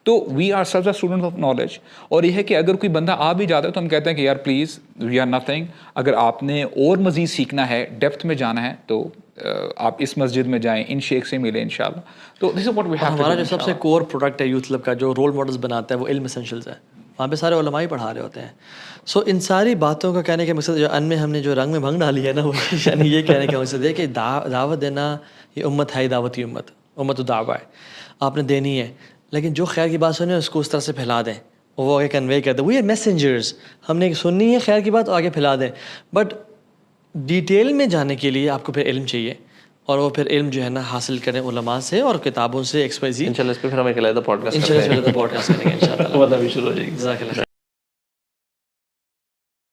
تو we are self student of knowledge. اور یہ ہے کہ اگر کوئی بندہ آ بھی جاتا ہے تو ہم کہتے ہیں کہ یار پلیز وی آر نتھنگ. اگر آپ نے اور مزید سیکھنا ہے, ڈیپتھ میں جانا ہے, تو آپ اس مسجد میں جائیں, ان شیخ سے ملیں انشاءاللہ. تو دس از واٹ وی ہیو. ہمارا جو سب سے کور پروڈکٹ ہے یوتھ کلب کا, جو رول ماڈلز بناتا ہے, وہ علم اسینشلز ہے. وہاں پہ سارے علماء ہی پڑھا رہے ہوتے ہیں. سو ان ساری باتوں کا کہنے کا مقصد, جو ان میں ہم نے جو رنگ میں بھنگ ڈالی ہے نا, وہ یعنی یہ کہنے کا مقصد ہے کہ دعوت دینا, یہ امت ہے, دعوتی امت, امت دعویٰ ہے, آپ نے دینی ہے. لیکن جو خیر کی بات سنیں اس کو اس طرح سے پھیلا دیں, وہ آگے کنوے کر دیں. وی آر میسنجرز, ہم نے سننی ہے خیر کی بات, آگے پھیلا دیں. بٹ ڈیٹیل میں جانے کے لیے آپ کو پھر علم چاہیے, اور وہ پھر علم جو ہے نا حاصل کریں علماء سے اور کتابوں سے. ایکسپرٹیز انشاءاللہ اس پہ پھر ہم ایک علیحدہ پوڈکاسٹ کریں گے انشاءاللہ. شروع ہو جائے گی.